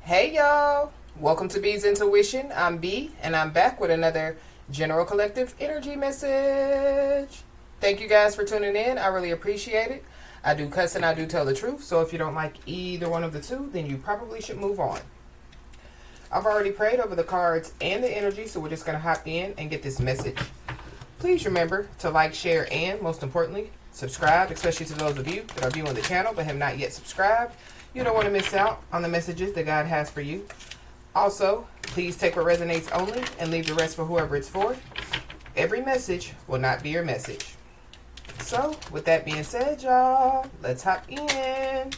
Hey y'all, welcome to B's Intuition. I'm B and I'm back with another general collective energy message. Thank you guys for tuning in. I really appreciate it. I do cuss and I do tell the truth, so if you don't like either one of the two, then you probably should move on. I've already prayed over the cards and the energy, so we're just going to hop in and get this message. Please remember to like, share, and most importantly, subscribe, especially to those of you that are viewing the channel but have not yet subscribed. You don't want to miss out on the messages that God has for you. Also, please take what resonates only and leave the rest for whoever it's for. Every message will not be your message. So, with that being said, y'all, let's hop in.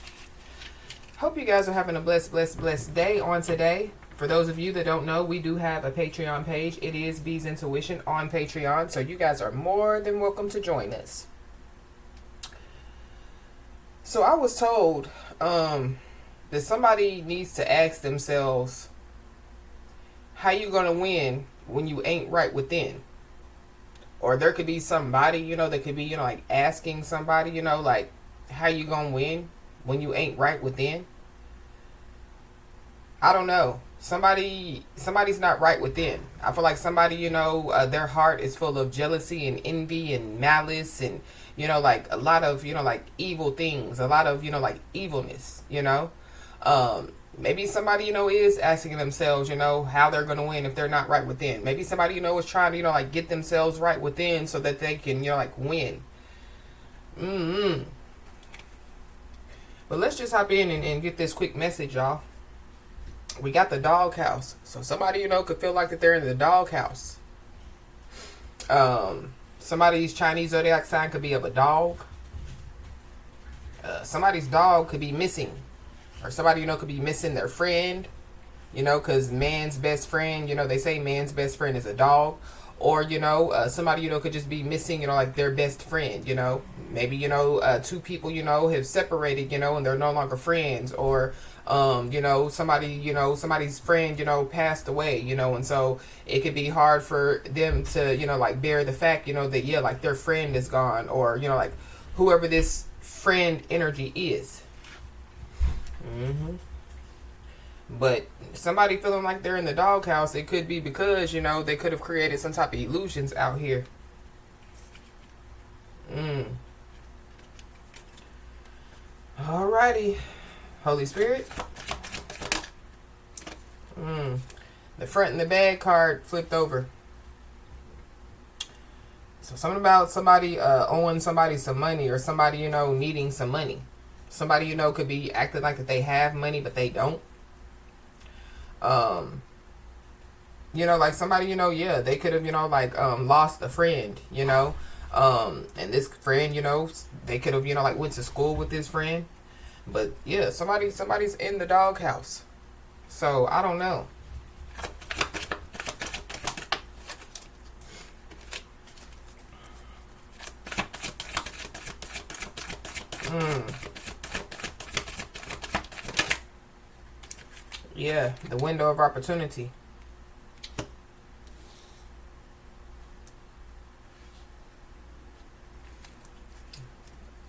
Hope you guys are having a blessed day on today. For those of you that don't know, we do have a Patreon page. It is B's Intuition on Patreon, so you guys are more than welcome to join us. So I was told that somebody needs to ask themselves, how you gonna win when you ain't right within? Or there could be somebody, that could be, like asking somebody, like, how you gonna win when you ain't right within? I don't know. Somebody's not right within. I feel like somebody, their heart is full of jealousy and envy and malice and, like a lot of, like evil things, a lot of, like evilness, maybe somebody, is asking themselves, how they're going to win if they're not right within. Maybe somebody, is trying to, like get themselves right within so that they can, like win. But let's just hop in and get this quick message, y'all. We got the doghouse. So somebody, could feel like that they're in the doghouse. Somebody's Chinese zodiac sign could be of a dog. Somebody's dog could be missing. Or somebody, could be missing their friend. Because man's best friend, they say man's best friend is a dog. Or, somebody, could just be missing, like their best friend, Maybe, two people, have separated, and they're no longer friends. Or, somebody, somebody's friend, passed away, and so it could be hard for them to, like bear the fact, that, yeah, like their friend is gone. Or, like whoever this friend energy is. But somebody feeling like they're in the doghouse, it could be because, they could have created some type of illusions out here. Alrighty. Holy Spirit. The front and the back card flipped over. So something about somebody owing somebody some money, or somebody, needing some money. Somebody, could be acting like that they have money, but they don't. Like somebody, yeah, they could have, like, lost a friend, and this friend, they could have, like went to school with this friend. But yeah, somebody's in the doghouse. So I don't know. Yeah, the window of opportunity.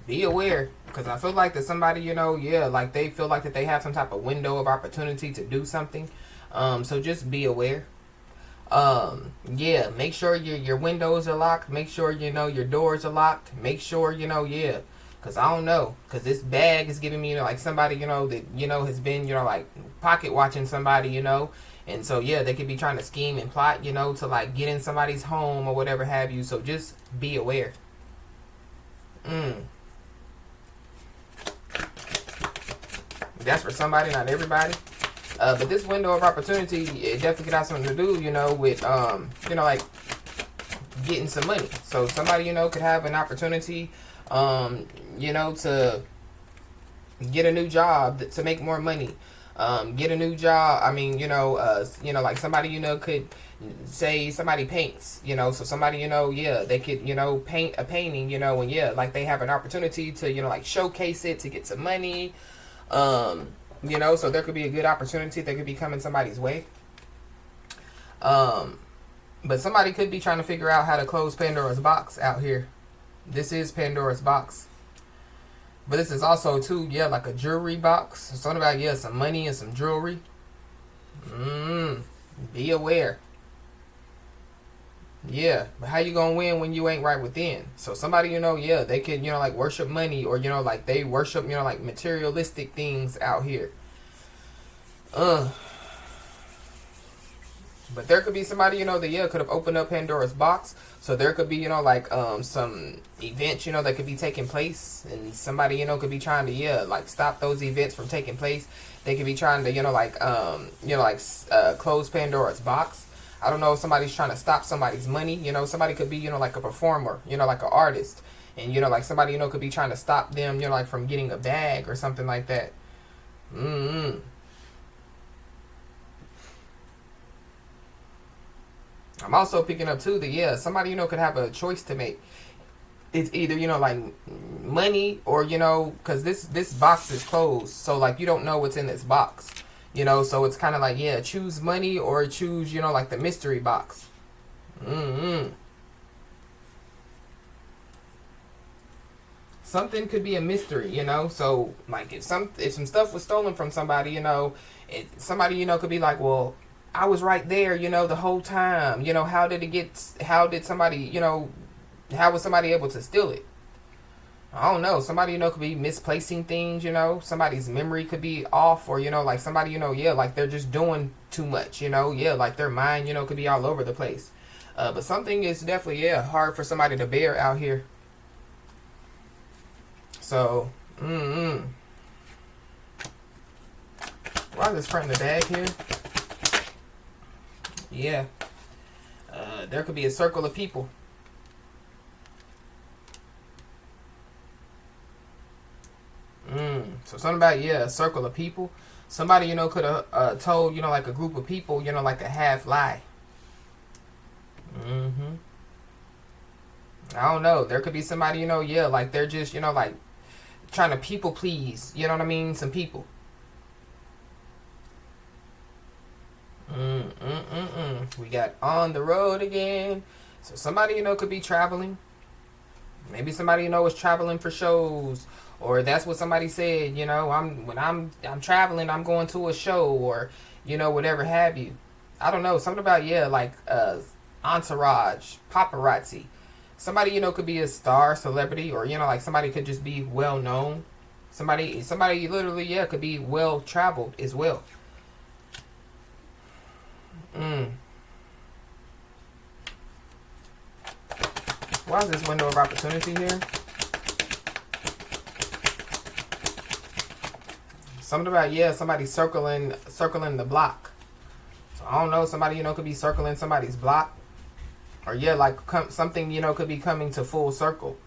Be aware, because I feel like that somebody, yeah, like they feel like that they have some type of window of opportunity to do something. So just be aware. Yeah, make sure your windows are locked. Make sure, your doors are locked. Make sure, yeah. Because I don't know. Because this bag is giving me, like somebody, that, has been, like pocket watching somebody, And so, yeah, they could be trying to scheme and plot, to like get in somebody's home or whatever have you. So just be aware. That's for somebody, not everybody. But this window of opportunity, it definitely could have something to do, with, like getting some money. So somebody, could have an opportunity, to get a new job, to make more money. Get a new job. I mean, like somebody, could say somebody paints, so somebody, yeah, they could, paint a painting, and yeah, like they have an opportunity to, like showcase it to get some money. So there could be a good opportunity that could be coming somebody's way. But somebody could be trying to figure out how to close Pandora's box out here. This is Pandora's box. But this is also, too, yeah, like a jewelry box. Something about, yeah, some money and some jewelry. Be aware. Yeah, but how you gonna win when you ain't right within? So somebody, yeah, they could, like worship money, or like they worship, like materialistic things out here. Uh, but there could be somebody, that yeah could have opened up Pandora's box. So there could be, like some events, that could be taking place, and somebody, could be trying to like stop those events from taking place. They could be trying to, close Pandora's box. I don't know if somebody's trying to stop somebody's money. Somebody could be, like a performer, like an artist. And, like somebody, could be trying to stop them, like from getting a bag or something like that. I'm also picking up too that, yeah, somebody, could have a choice to make. It's either, like money or, because this box is closed. So, like, you don't know what's in this box. So it's kind of like, yeah, choose money or choose, like the mystery box. Something could be a mystery, So like if some stuff was stolen from somebody, somebody, could be like, well, I was right there, the whole time. How did somebody, how was somebody able to steal it? I don't know. Somebody, could be misplacing things, Somebody's memory could be off, or, like somebody, yeah, like they're just doing too much, Yeah, like their mind, could be all over the place. But something is definitely, yeah, hard for somebody to bear out here. So, why is this front in the bag here? Yeah. There could be a circle of people. So something about, yeah, a circle of people. Somebody, could have told, like a group of people, like a half lie. I don't know. There could be somebody, yeah, like they're just, like trying to people please. You know what I mean? Some people. We got on the road again. So somebody, could be traveling. Maybe somebody, is traveling for shows. Or that's what somebody said, I'm traveling, I'm going to a show, or, whatever have you. I don't know. Something about, yeah, like entourage, paparazzi. Somebody, could be a star, celebrity, or, like somebody could just be well known. Somebody literally, yeah, could be well traveled as well. Why is this window of opportunity here? Something about, yeah, somebody circling the block. So I don't know, somebody, could be circling somebody's block. Or yeah, like something, could be coming to full circle.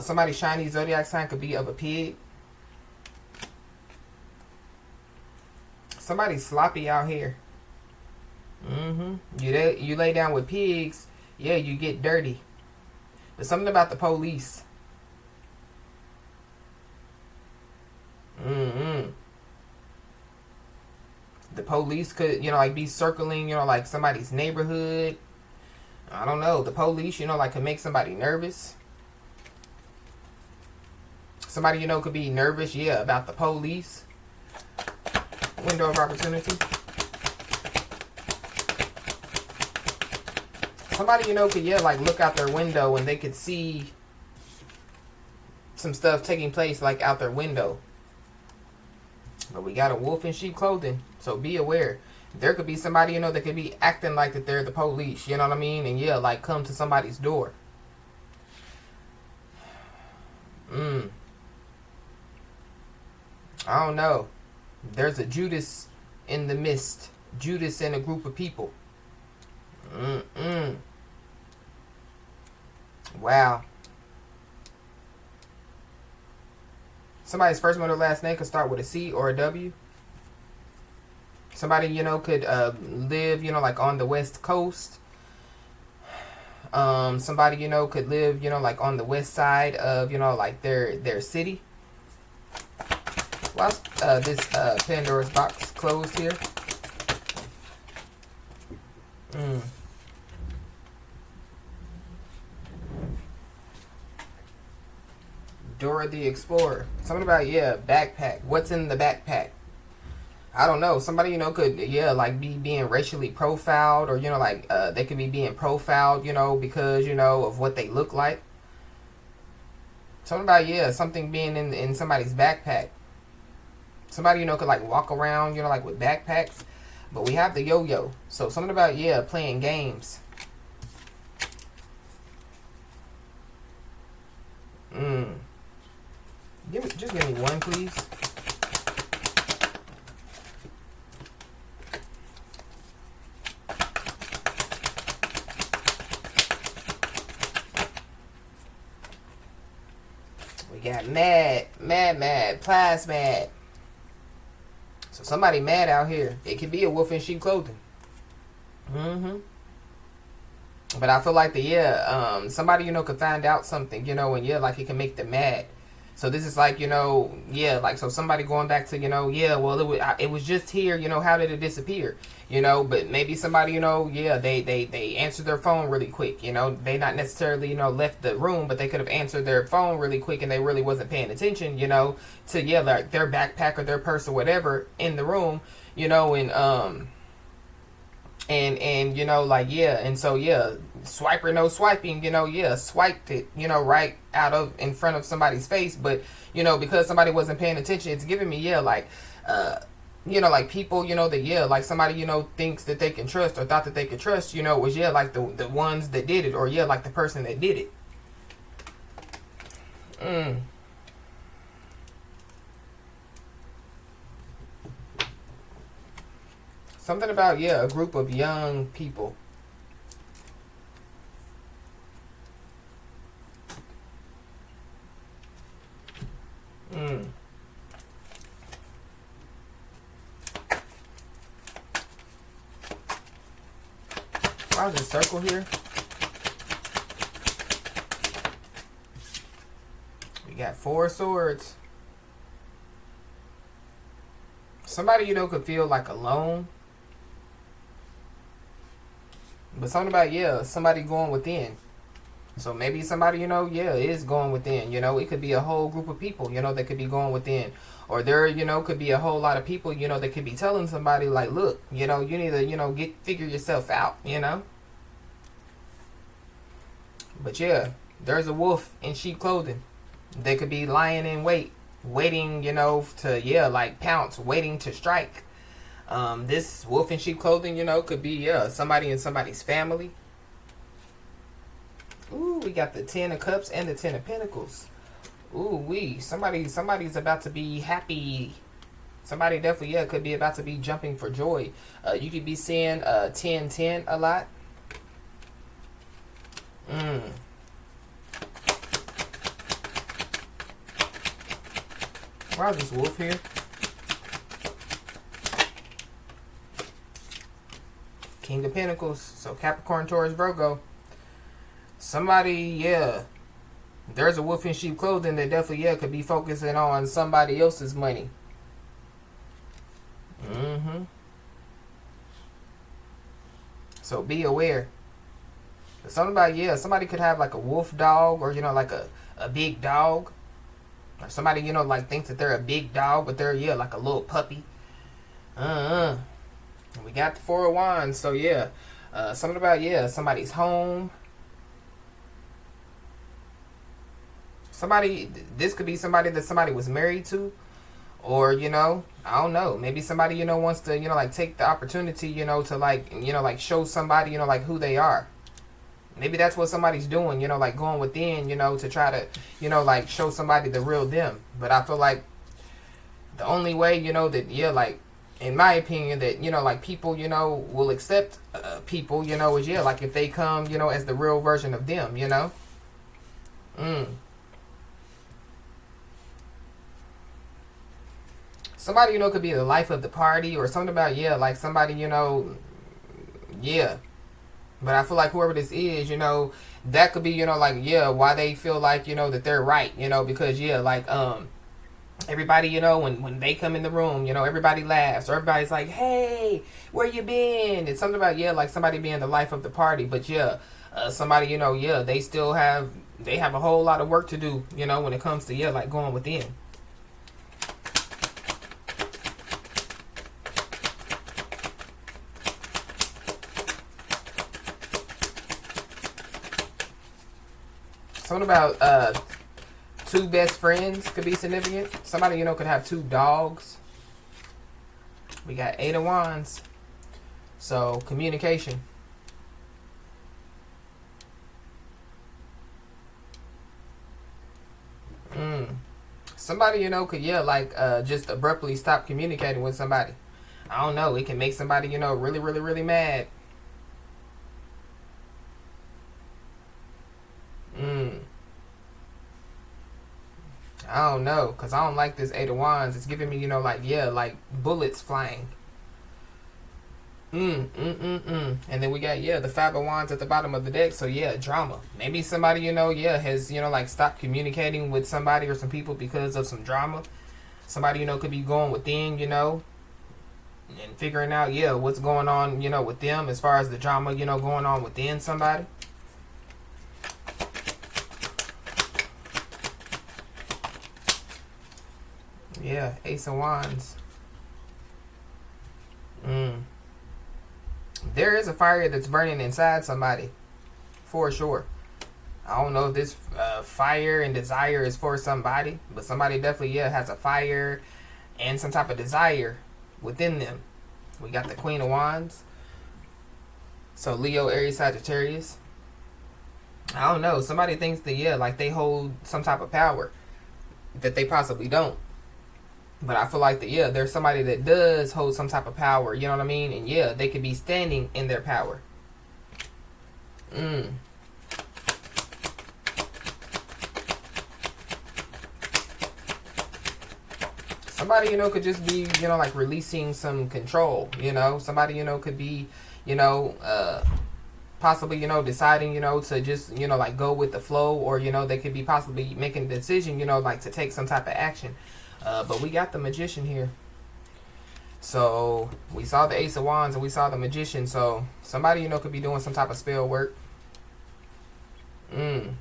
Somebody's shiny zodiac sign could be of a pig. Somebody's sloppy out here. You lay down with pigs, yeah, you get dirty. But something about the police. The police could, like be circling, like somebody's neighborhood. I don't know. The police, like could make somebody nervous. Somebody, could be nervous, yeah, about the police. Window of opportunity. Somebody, could, yeah, like look out their window and they could see some stuff taking place, like out their window. But we got a wolf in sheep clothing, so be aware. There could be somebody, that could be acting like that they're the police, you know what I mean? And yeah, like come to somebody's door. I don't know. There's a Judas in the midst. Judas in a group of people. Wow. Somebody's first, middle, last name could start with a C or a W. Somebody, could live, like on the West Coast. Somebody, could live, like on the west side of, like their city. Why's this Pandora's box closed here? Dora the Explorer. Something about, yeah, backpack. What's in the backpack? I don't know. Somebody, could, like be being racially profiled, or, like they could be being profiled, because, of what they look like. Something about, something being in somebody's backpack. Somebody, could like walk around, like with backpacks. But we have the yo-yo. So something about, playing games. Just give me one, please. We got mad, plasmad. So somebody mad out here. It could be a wolf in sheep clothing. But I feel like somebody, could find out something, and like it can make them mad. So this is like, like, so somebody going back to, well, it was just here, how did it disappear? But maybe somebody, they answered their phone really quick, they not necessarily, left the room, but they could have answered their phone really quick, and they really wasn't paying attention, to, like their backpack or their purse or whatever in the room, and like, and so swiper no swiping, swiped it, right out of in front of somebody's face, but because somebody wasn't paying attention, it's giving me like like people, that like somebody, thinks that they can trust or thought that they could trust, was like the ones that did it, or like the person that did it. Something about, a group of young people. Why is this circle here? We got 4 swords. Somebody, could feel like alone. But something about, somebody going within. So maybe somebody, is going within. It could be a whole group of people, that could be going within. Or there, could be a whole lot of people, that could be telling somebody like, look, you need to, figure yourself out, But there's a wolf in sheep clothing. They could be lying in wait, waiting, to, like pounce, waiting to strike. This wolf in sheep clothing, could be, somebody in somebody's family. Ooh, we got the 10 of Cups and the 10 of Pentacles. Ooh, somebody's about to be happy. Somebody definitely, could be about to be jumping for joy. You could be seeing 10-10 a lot. Why is this wolf here? King of Pentacles. So Capricorn, Taurus, Virgo. Somebody, there's a wolf in sheep clothing that definitely, could be focusing on somebody else's money. So be aware. Something about, somebody could have like a wolf dog, or, like a big dog. Or somebody, like thinks that they're a big dog, but they're, like a little puppy. We got the 4 of Wands. So, something about, somebody's home. This could be somebody that somebody was married to. Or, I don't know. Maybe somebody, wants to, like take the opportunity, to like, like show somebody, like who they are. Maybe that's what somebody's doing, like going within, to try to, like show somebody the real them. But I feel like the only way, that, like, in my opinion, that, like people, will accept people, is, like if they come, as the real version of them, Somebody, could be the life of the party, or something about, like somebody, But I feel like whoever this is, that could be, like, why they feel like, that they're right, because, like, everybody, when they come in the room, everybody laughs, or everybody's like, hey, where you been? It's something about, like somebody being the life of the party, but, somebody, they still have a whole lot of work to do, when it comes to, like going within. Something about two best friends could be significant. Somebody, you know, could have two dogs. We got 8 of Wands. So, communication. Somebody, you know, could, just abruptly stop communicating with somebody. I don't know. It can make somebody, you know, really, really, really mad. I don't know. Because I don't like this 8 of Wands. It's giving me, you know, like bullets flying. And then we got, the 5 of Wands at the bottom of the deck. So, drama. Maybe somebody, you know, has, you know, like stopped communicating with somebody or some people because of some drama. Somebody, you know, could be going within, you know, and figuring out, what's going on, you know, with them as far as the drama, you know, going on within somebody. Yeah, Ace of Wands. There is a fire that's burning inside somebody, for sure. I don't know if this fire and desire is for somebody, but somebody definitely, has a fire and some type of desire within them. We got the Queen of Wands. So Leo, Aries, Sagittarius. I don't know. Somebody thinks that, like they hold some type of power that they possibly don't. But I feel like that, there's somebody that does hold some type of power, you know what I mean? And they could be standing in their power. Somebody, you know, could just be, you know, like releasing some control, you know? Somebody, you know, could be, you know, possibly, you know, deciding, you know, to just, you know, like go with the flow, or, you know, they could be possibly making a decision, you know, like to take some type of action. But we got the Magician here. So we saw the Ace of Wands and we saw the Magician. So somebody, you know, could be doing some type of spell work. I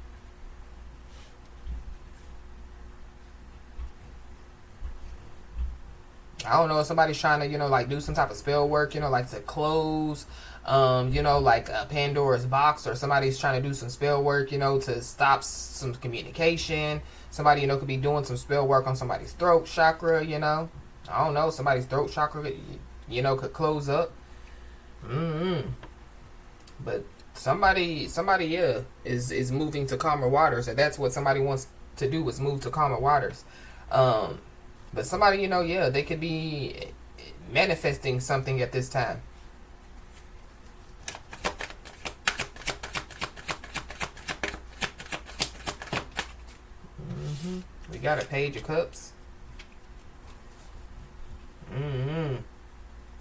don't know if somebody's trying to, you know, like do some type of spell work, you know, like to close, you know, like Pandora's box, or somebody's trying to do some spell work, you know, to stop some communication. Somebody, you know, could be doing some spell work on somebody's throat chakra, you know. I don't know. Somebody's throat chakra, you know, could close up. But somebody, is moving to calmer waters. And that's what somebody wants to do, is move to calmer waters. But somebody, you know, they could be manifesting something at this time. We got a Page of Cups.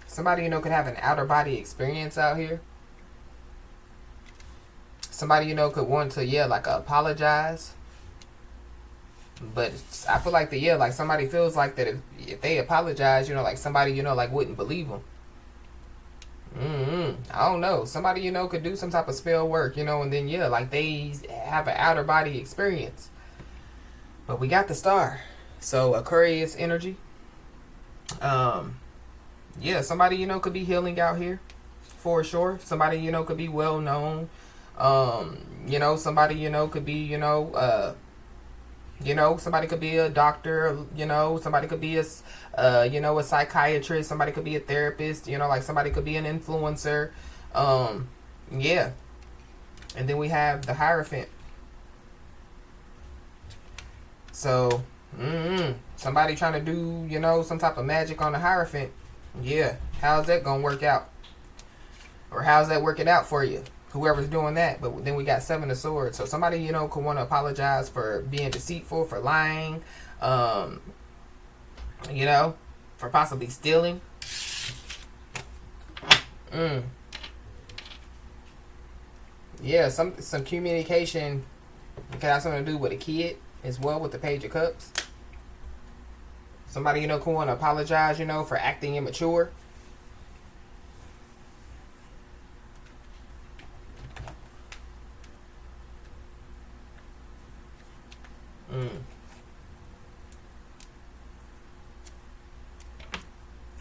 Somebody, you know, could have an outer body experience out here. Somebody, you know, could want to, like apologize. But I feel like that, like somebody feels like that if they apologize, you know, like somebody, you know, like wouldn't believe them. I don't know. Somebody, you know, could do some type of spell work, you know, and then, like they have an outer body experience. But we got the Star. So Aquarius energy. Somebody, you know, could be healing out here, for sure. Somebody, you know, could be well known. You know, somebody, you know, could be, you know, somebody could be a doctor, you know, somebody could be you know, a psychiatrist, somebody could be a therapist, you know, like somebody could be an influencer. And then we have the Hierophant. So, somebody trying to do, you know, some type of magic on the Hierophant. Yeah, how's that gonna work out? Or how's that working out for you? Whoever's doing that. But then we got 7 of Swords. So somebody, you know, could want to apologize for being deceitful, for lying, you know, for possibly stealing. Yeah, some communication could have something to do with a kid as well, with the Page of Cups. Somebody, you know, could want to apologize, you know, for acting immature.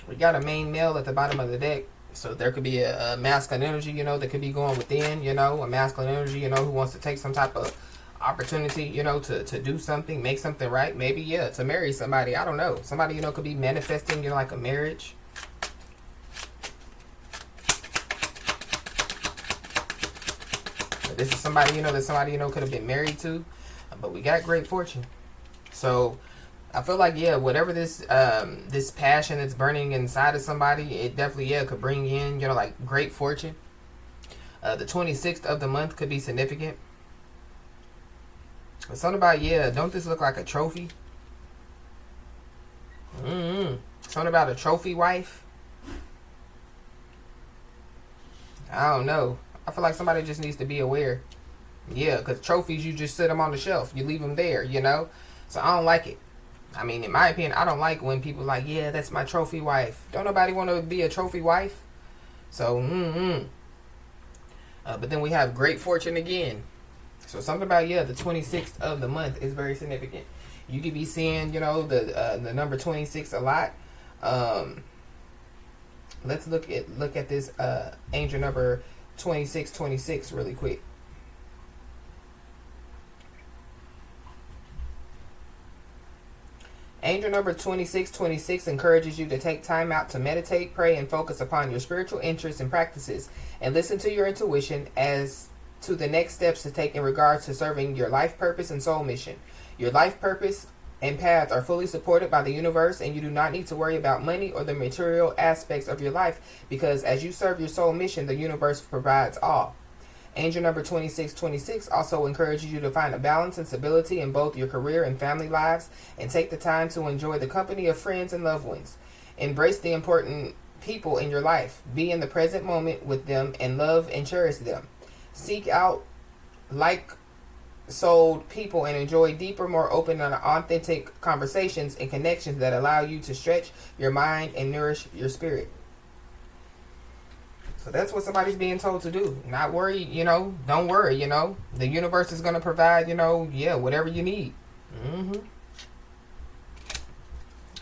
We got a main male at the bottom of the deck. So there could be a masculine energy, you know, that could be going within, you know, a masculine energy, you know, who wants to take some type of opportunity, you know, to do something, make something right. Maybe, yeah, to marry somebody. I don't know. Somebody, you know, could be manifesting, you know, like a marriage. But this is somebody, you know, that somebody, you know, could have been married to. But we got great fortune. So I feel like, yeah, whatever this this passion that's burning inside of somebody, it definitely, yeah, could bring in, you know, like great fortune. The 26th of the month could be significant. But something about, yeah, don't this look like a trophy? Something about a trophy wife? I don't know. I feel like somebody just needs to be aware. Yeah, because trophies, you just sit them on the shelf. You leave them there, you know? So I don't like it. I mean, in my opinion, I don't like when people like, yeah, that's my trophy wife. Don't nobody want to be a trophy wife? So, but then we have great fortune again. So something about, yeah, the 26th of the month is very significant. You could be seeing, you know, the number 26 a lot. Let's look at this angel number 2626 really quick. Angel number 2626 encourages you to take time out to meditate, pray, and focus upon your spiritual interests and practices, and listen to your intuition as to the next steps to take in regards to serving your life purpose and soul mission. Your life purpose and path are fully supported by the universe, and you do not need to worry about money or the material aspects of your life, because as you serve your soul mission, the universe provides all. Angel number 2626 also encourages you to find a balance and stability in both your career and family lives, and take the time to enjoy the company of friends and loved ones. Embrace the important people in your life. Be in the present moment with them and love and cherish them. Seek out like-souled people and enjoy deeper, more open and authentic conversations and connections that allow you to stretch your mind and nourish your spirit. So that's what somebody's being told to do. Not worry, you know, don't worry, you know. The universe is going to provide, you know, yeah, whatever you need.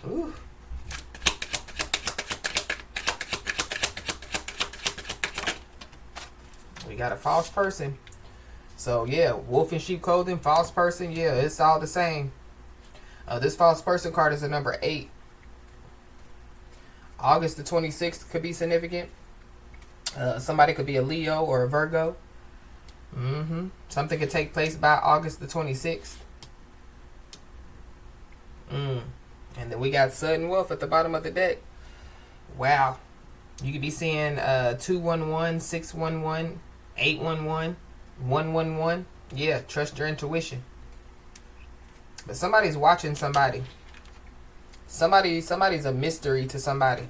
Ooh. We got a false person. So, yeah, wolf in sheep clothing, false person, yeah, it's all the same. This false person card is a number 8. August the 26th could be significant. Somebody could be a Leo or a Virgo. Something could take place by August the 26th. And then we got sudden wealth at the bottom of the deck. Wow. You could be seeing 211, 611, 811, 111. Yeah, trust your intuition. But somebody's watching somebody. Somebody's a mystery to somebody.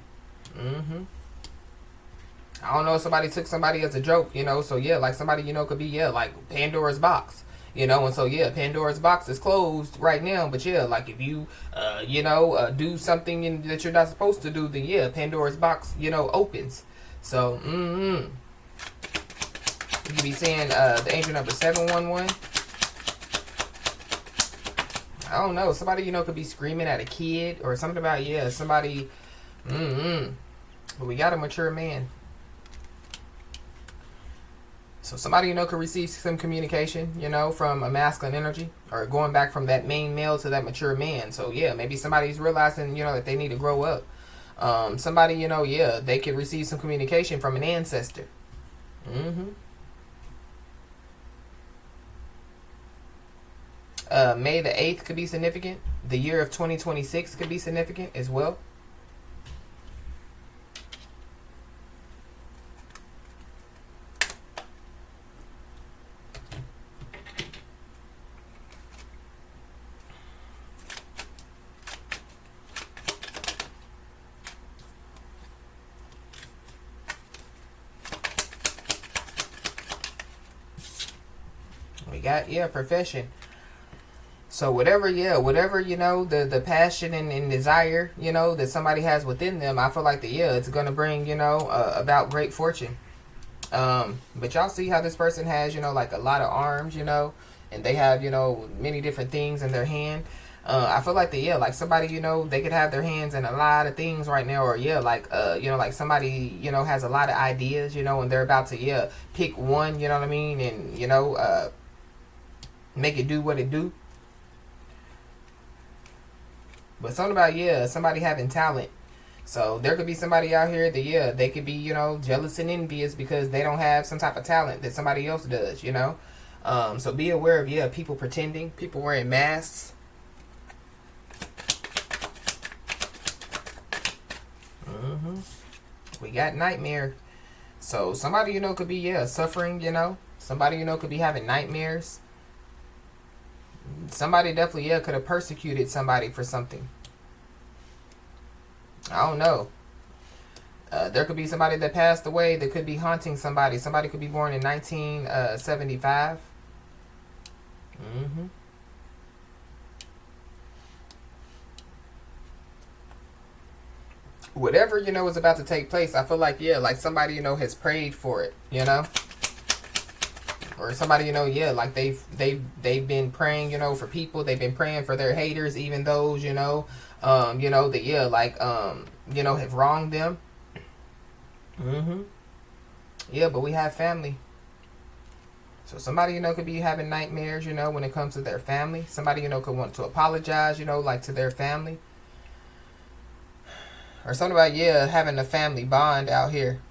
I don't know if somebody took somebody as a joke, you know. So, yeah, like somebody, you know, could be, yeah, like Pandora's box, you know. And so, yeah, Pandora's box is closed right now. But, yeah, like if you, do something that you're not supposed to do, then, yeah, Pandora's box, you know, opens. So, you could be saying the angel number 711. I don't know. Somebody, you know, could be screaming at a kid or something about, yeah, somebody. But we got a mature man. So somebody, you know, could receive some communication, you know, from a masculine energy, or going back from that main male to that mature man. So, yeah, maybe somebody's realizing, you know, that they need to grow up. Somebody, you know, yeah, they could receive some communication from an ancestor. May the 8th could be significant. The year of 2026 could be significant as well. We got, yeah, profession. So whatever, you know, the passion and desire, you know, that somebody has within them, I feel like that, yeah, it's going to bring, you know, about great fortune. But y'all see how this person has, you know, like a lot of arms, you know, and they have, you know, many different things in their hand. I feel like that, yeah, like somebody, you know, they could have their hands in a lot of things right now, or, yeah, like, you know, like somebody, you know, has a lot of ideas, you know, and they're about to, yeah, pick one, you know what I mean, and, you know, make it do what it do. But something about, yeah, somebody having talent. So there could be somebody out here that, yeah, they could be, you know, jealous and envious because they don't have some type of talent that somebody else does, you know. So be aware of, yeah, people pretending, people wearing masks. We got nightmare. So somebody, you know, could be, yeah, suffering, you know. Somebody, you know, could be having nightmares. Somebody definitely, yeah, could have persecuted somebody for something. I don't know. There could be somebody that passed away that could be haunting somebody. Somebody could be born in 1975. Whatever, you know, is about to take place, I feel like, yeah, like somebody, you know, has prayed for it, you know. Or somebody, you know, yeah, like they've been praying, you know, for people. They've been praying for their haters, even those, you know, that, yeah, like, you know, have wronged them. Yeah, but we have family. So somebody, you know, could be having nightmares, you know, when it comes to their family. Somebody, you know, could want to apologize, you know, like to their family. Or something about, yeah, having a family bond out here.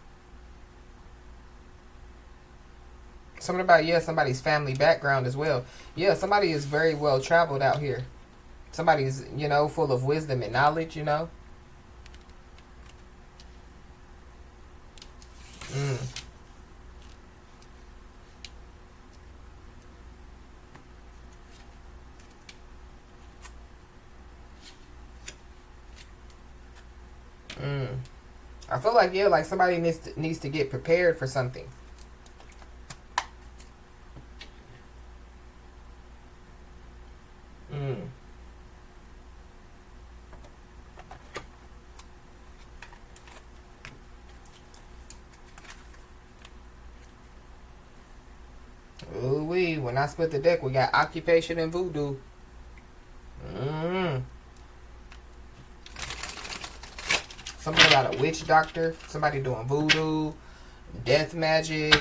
Something about, yeah, somebody's family background as well. Yeah, somebody is very well traveled out here. Somebody's, you know, full of wisdom and knowledge, you know. I feel like, yeah, like somebody needs to get prepared for something. Ooh-wee, when I split the deck, we got occupation and voodoo. Something about a witch doctor, somebody doing voodoo, death magic.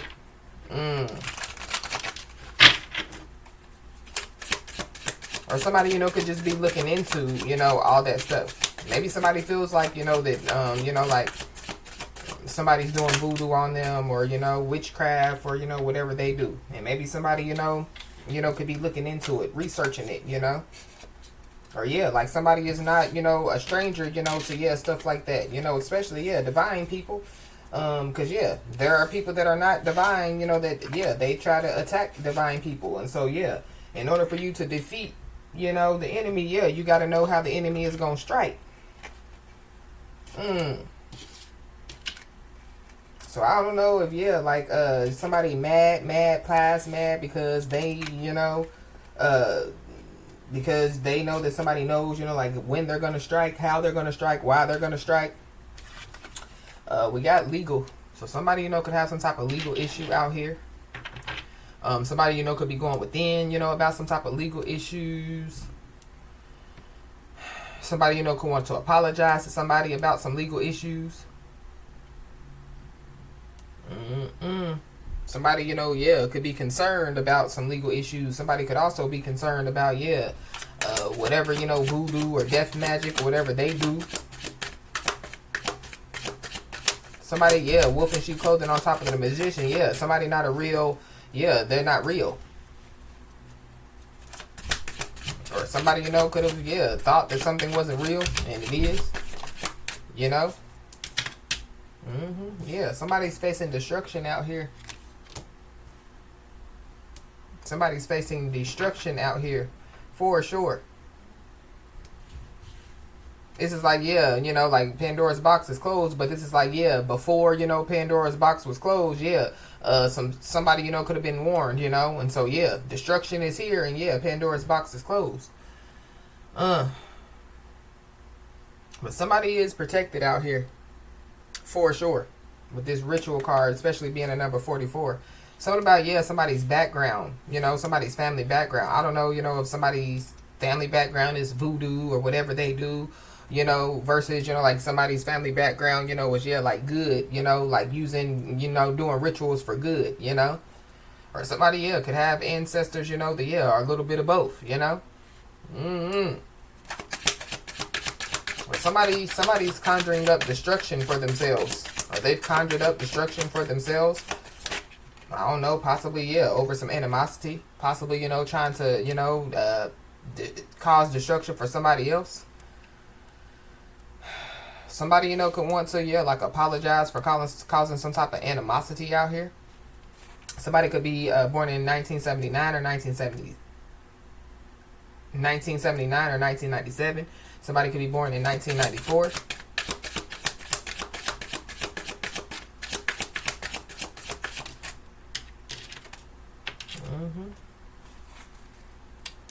Or somebody, you know, could just be looking into, you know, all that stuff. Maybe somebody feels like, you know, that, you know, like somebody's doing voodoo on them, or, you know, witchcraft, or, you know, whatever they do. And maybe somebody, you know, could be looking into it, researching it, you know. Or, yeah, like somebody is not, you know, a stranger, you know, to, yeah, stuff like that. You know, especially, yeah, divine people. Because, yeah, there are people that are not divine, you know, that, yeah, they try to attack divine people. And so, yeah, in order for you to defeat, you know, the enemy, yeah, you got to know how the enemy is going to strike. So I don't know if, yeah, like somebody mad because they, you know, because they know that somebody knows, you know, like when they're going to strike, how they're going to strike, why they're going to strike. We got legal. So somebody, you know, could have some type of legal issue out here. Somebody, you know, could be going within, you know, about some type of legal issues. Somebody, you know, could want to apologize to somebody about some legal issues. Somebody, you know, yeah, could be concerned about some legal issues. Somebody could also be concerned about, yeah, whatever, you know, voodoo or death magic or whatever they do. Somebody, yeah, wolf in sheep clothing on top of the magician. Yeah, somebody not a real, yeah, they're not real. Or somebody, you know, could have, yeah, thought that something wasn't real, and it is. You know? Yeah, somebody's facing destruction out here. Somebody's facing destruction out here. For sure. This is like, yeah, you know, like Pandora's box is closed, but this is like, yeah, before, you know, Pandora's box was closed, yeah, somebody, you know, could have been warned, you know, and so, yeah, destruction is here, and yeah, Pandora's box is closed. But somebody is protected out here, for sure, with this ritual card, especially being a number 44. Something about, yeah, somebody's background, you know, somebody's family background. I don't know, you know, if somebody's family background is voodoo or whatever they do, you know, versus, you know, like somebody's family background, you know, is, yeah, like good, you know, like using, you know, doing rituals for good, you know. Or somebody, yeah, could have ancestors, you know, that, yeah, are a little bit of both, you know. Or somebody's conjuring up destruction for themselves. Or they've conjured up destruction for themselves. I don't know, possibly, yeah, over some animosity. Possibly, you know, trying to, you know, cause destruction for somebody else. Somebody, you know, could want to, yeah, like apologize for causing some type of animosity out here. Somebody could be born in 1979 or 1979 or 1997. Somebody could be born in 1994.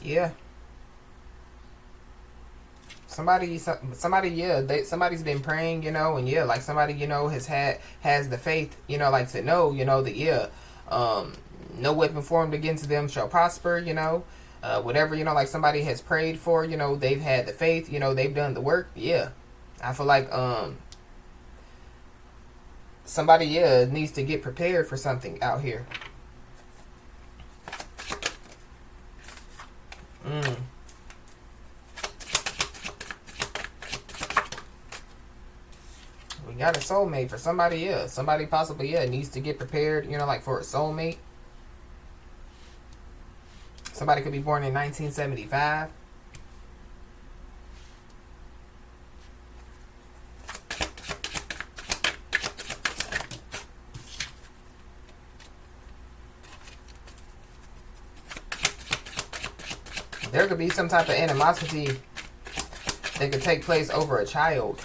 Yeah. Somebody, yeah, somebody's been praying, you know, and yeah, like somebody, you know, has the faith, you know, like to know, you know, that yeah, no weapon formed against them shall prosper, you know, whatever, you know, like somebody has prayed for, you know, they've had the faith, you know, they've done the work, yeah. I feel like somebody, yeah, needs to get prepared for something out here. We got a soulmate for somebody, yeah. Somebody possibly, yeah, needs to get prepared, you know, like for a soulmate. Somebody could be born in 1975. There could be some type of animosity that could take place over a child.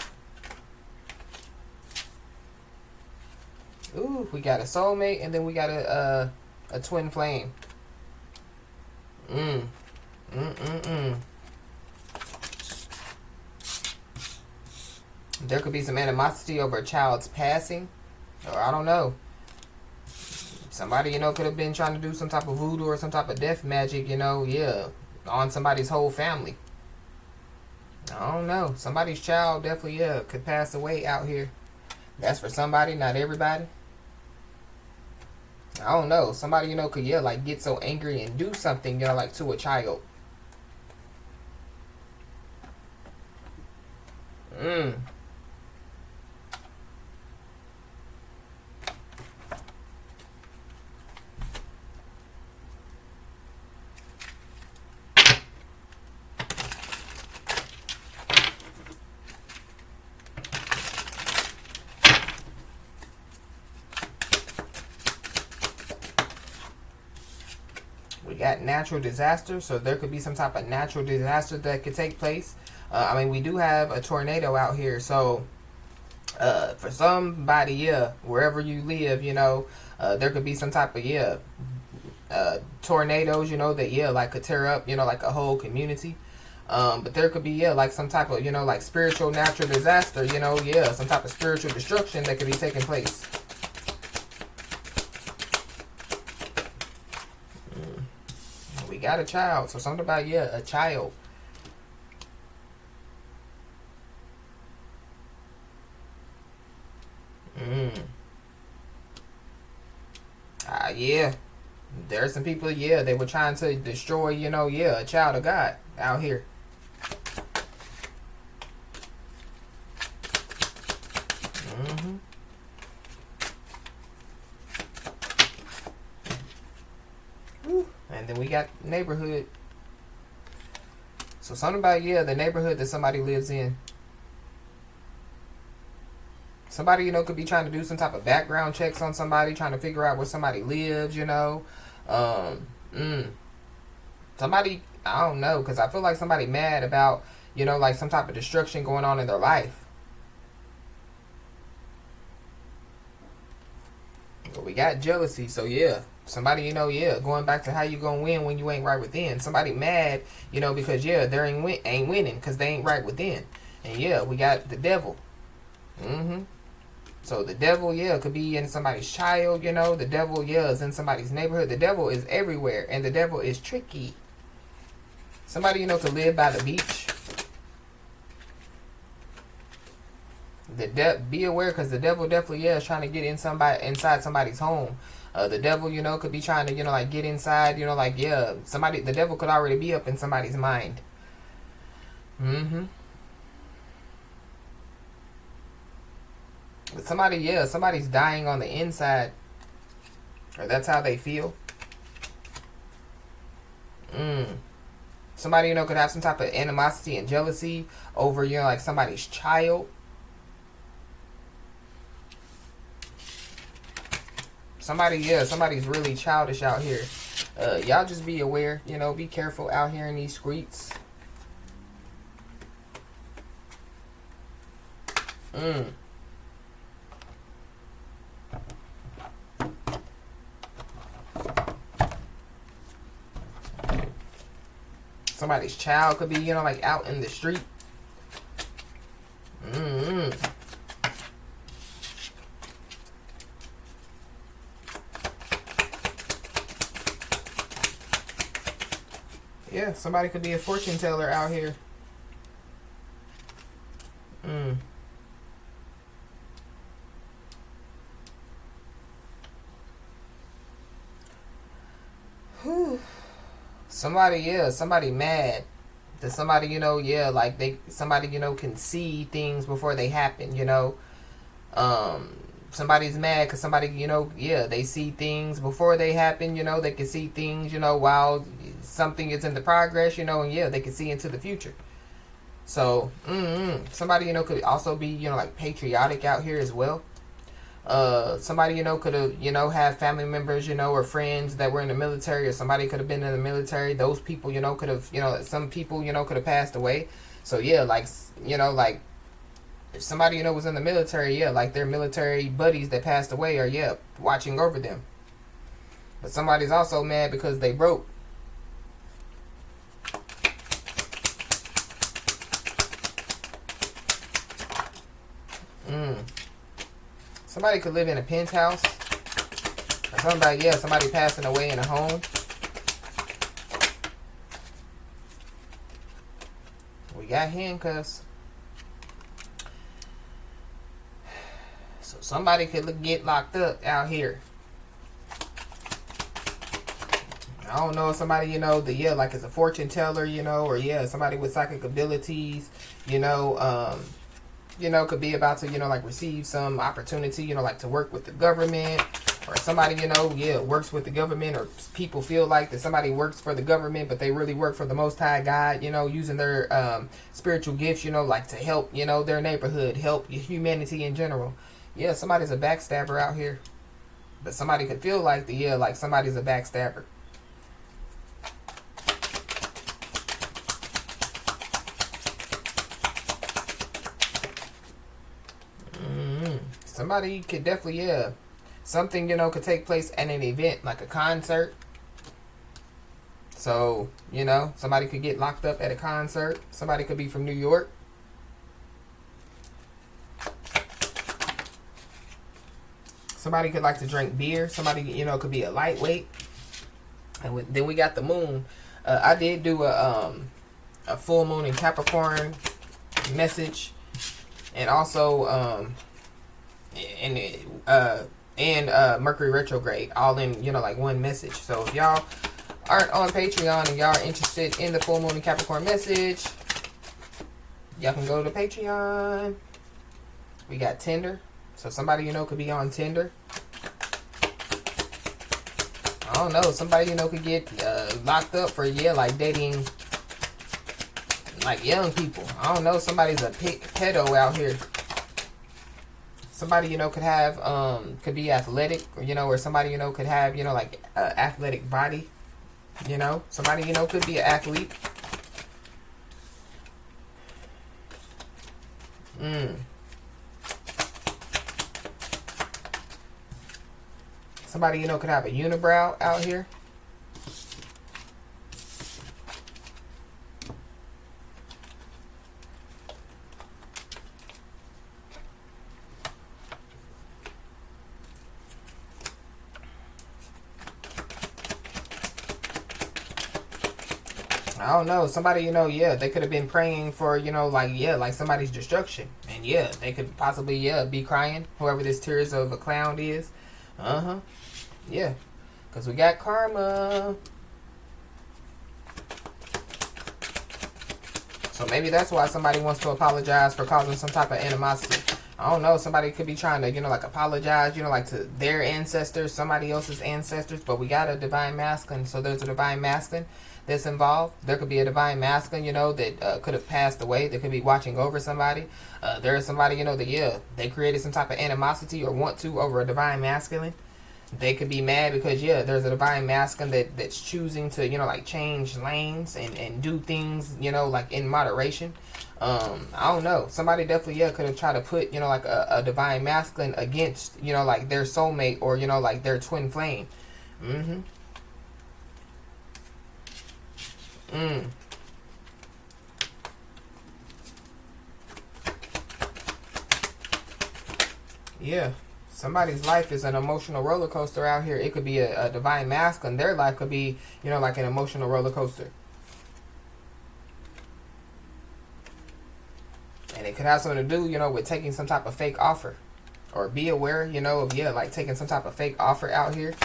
Ooh, we got a soulmate, and then we got a twin flame. There could be some animosity over a child's passing, or I don't know. Somebody, you know, could have been trying to do some type of voodoo or some type of death magic, you know, yeah, on somebody's whole family. I don't know. Somebody's child definitely, yeah, could pass away out here. That's for somebody, not everybody. I don't know. Somebody, you know, could, yeah, like get so angry and do something, you know, like to a child. We got natural disaster, so there could be some type of natural disaster that could take place. I mean, we do have a tornado out here, so for somebody, yeah, wherever you live, you know, there could be some type of, yeah, tornadoes, you know, that, yeah, like could tear up, you know, like a whole community. But there could be, yeah, like some type of, you know, like spiritual natural disaster, you know, yeah, some type of spiritual destruction that could be taking place. We got a child, so something about, yeah, a child. Yeah. There's some people, yeah, they were trying to destroy, you know, yeah, a child of God out here. And then we got neighborhood. So something about, yeah, the neighborhood that somebody lives in. Somebody, you know, could be trying to do some type of background checks on somebody, trying to figure out where somebody lives, you know. Somebody, I don't know, because I feel like somebody mad about, you know, like some type of destruction going on in their life. But we got jealousy, so yeah. Somebody, you know, yeah, going back to how you gonna win when you ain't right within. Somebody mad, you know, because, yeah, they ain't winning because they ain't right within. And, yeah, we got the devil. So the devil, yeah, could be in somebody's child, you know. The devil, yeah, is in somebody's neighborhood. The devil is everywhere, and the devil is tricky. Somebody, you know, could live by the beach. Be aware, because the devil definitely, is trying to get inside somebody's home. The devil, could be trying to, like, get inside, like, the devil could already be up in somebody's mind. But somebody's dying on the inside, or that's how they feel. Somebody, could have some type of animosity and jealousy over, like, somebody's child. Somebody's really childish out here. Y'all just be aware, be careful out here in these streets. Somebody's child could be, like, out in the street. Yeah, somebody could be a fortune teller out here. Whew. Somebody mad. That somebody, like somebody, can see things before they happen, Somebody's mad because somebody, they see things before they happen, they can see things, while something is in the progress, and they can see into the future. So, somebody, could also be, like, patriotic out here as well. Somebody, could have, have family members, or friends that were in the military, or somebody could have been in the military. Those people, could have, some people, could have passed away. So, like, like, if somebody, was in the military, like their military buddies that passed away are, watching over them. But somebody's also mad because they broke. Somebody could live in a penthouse. Or somebody passing away in a home. We got handcuffs. So somebody could get locked up out here. I don't know if somebody, like, is a fortune teller, or somebody with psychic abilities, could be about to, like, receive some opportunity, like, to work with the government, or somebody, works with the government, or people feel like that somebody works for the government, but they really work for the Most High God, using their spiritual gifts, like, to help, their neighborhood, help humanity in general. Yeah, somebody's a backstabber out here. But somebody could feel like like somebody's a backstabber. Somebody could definitely, something, could take place at an event, like a concert. So, somebody could get locked up at a concert. Somebody could be from New York. Somebody could like to drink beer. Somebody, could be a lightweight. And then we got the moon. I did do a full moon in Capricorn message. And also, and Mercury retrograde, all in, like, one message. So if y'all aren't on Patreon and y'all are interested in the full moon in Capricorn message, y'all can go to Patreon. We got Tinder. So somebody, could be on Tinder. I don't know. Somebody, could get locked up for, like, dating, like, young people. I don't know. Somebody's a pedo out here. Somebody, could have, could be athletic, or somebody, could have, like, athletic body, Somebody, could be an athlete. Somebody, could have a unibrow out here. I don't know. Somebody, they could have been praying for, like somebody's destruction. And, And yeah, they could possibly, yeah, be crying. Whoever this tears of a clown is. Yeah. Because we got karma. So maybe that's why somebody wants to apologize for causing some type of animosity. I don't know. Somebody could be trying to, like apologize, like to their ancestors, somebody else's ancestors. But we got a divine masculine. So there's a divine masculine that's involved. There could be a divine masculine, that could have passed away. That could be watching over somebody. There is somebody, that, yeah, they created some type of animosity or want to over a divine masculine. They could be mad because, yeah, there's a divine masculine that's choosing to, like change lanes and do things, like in moderation. I don't know. Somebody definitely, yeah, could have tried to put, like a divine masculine against, like their soulmate or, like their twin flame. Yeah. Somebody's life is an emotional roller coaster out here. It could be a divine masculine. Their life could be, like an emotional roller coaster. And it could have something to do, with taking some type of fake offer. Or be aware, of, yeah, like taking some type of fake offer out here.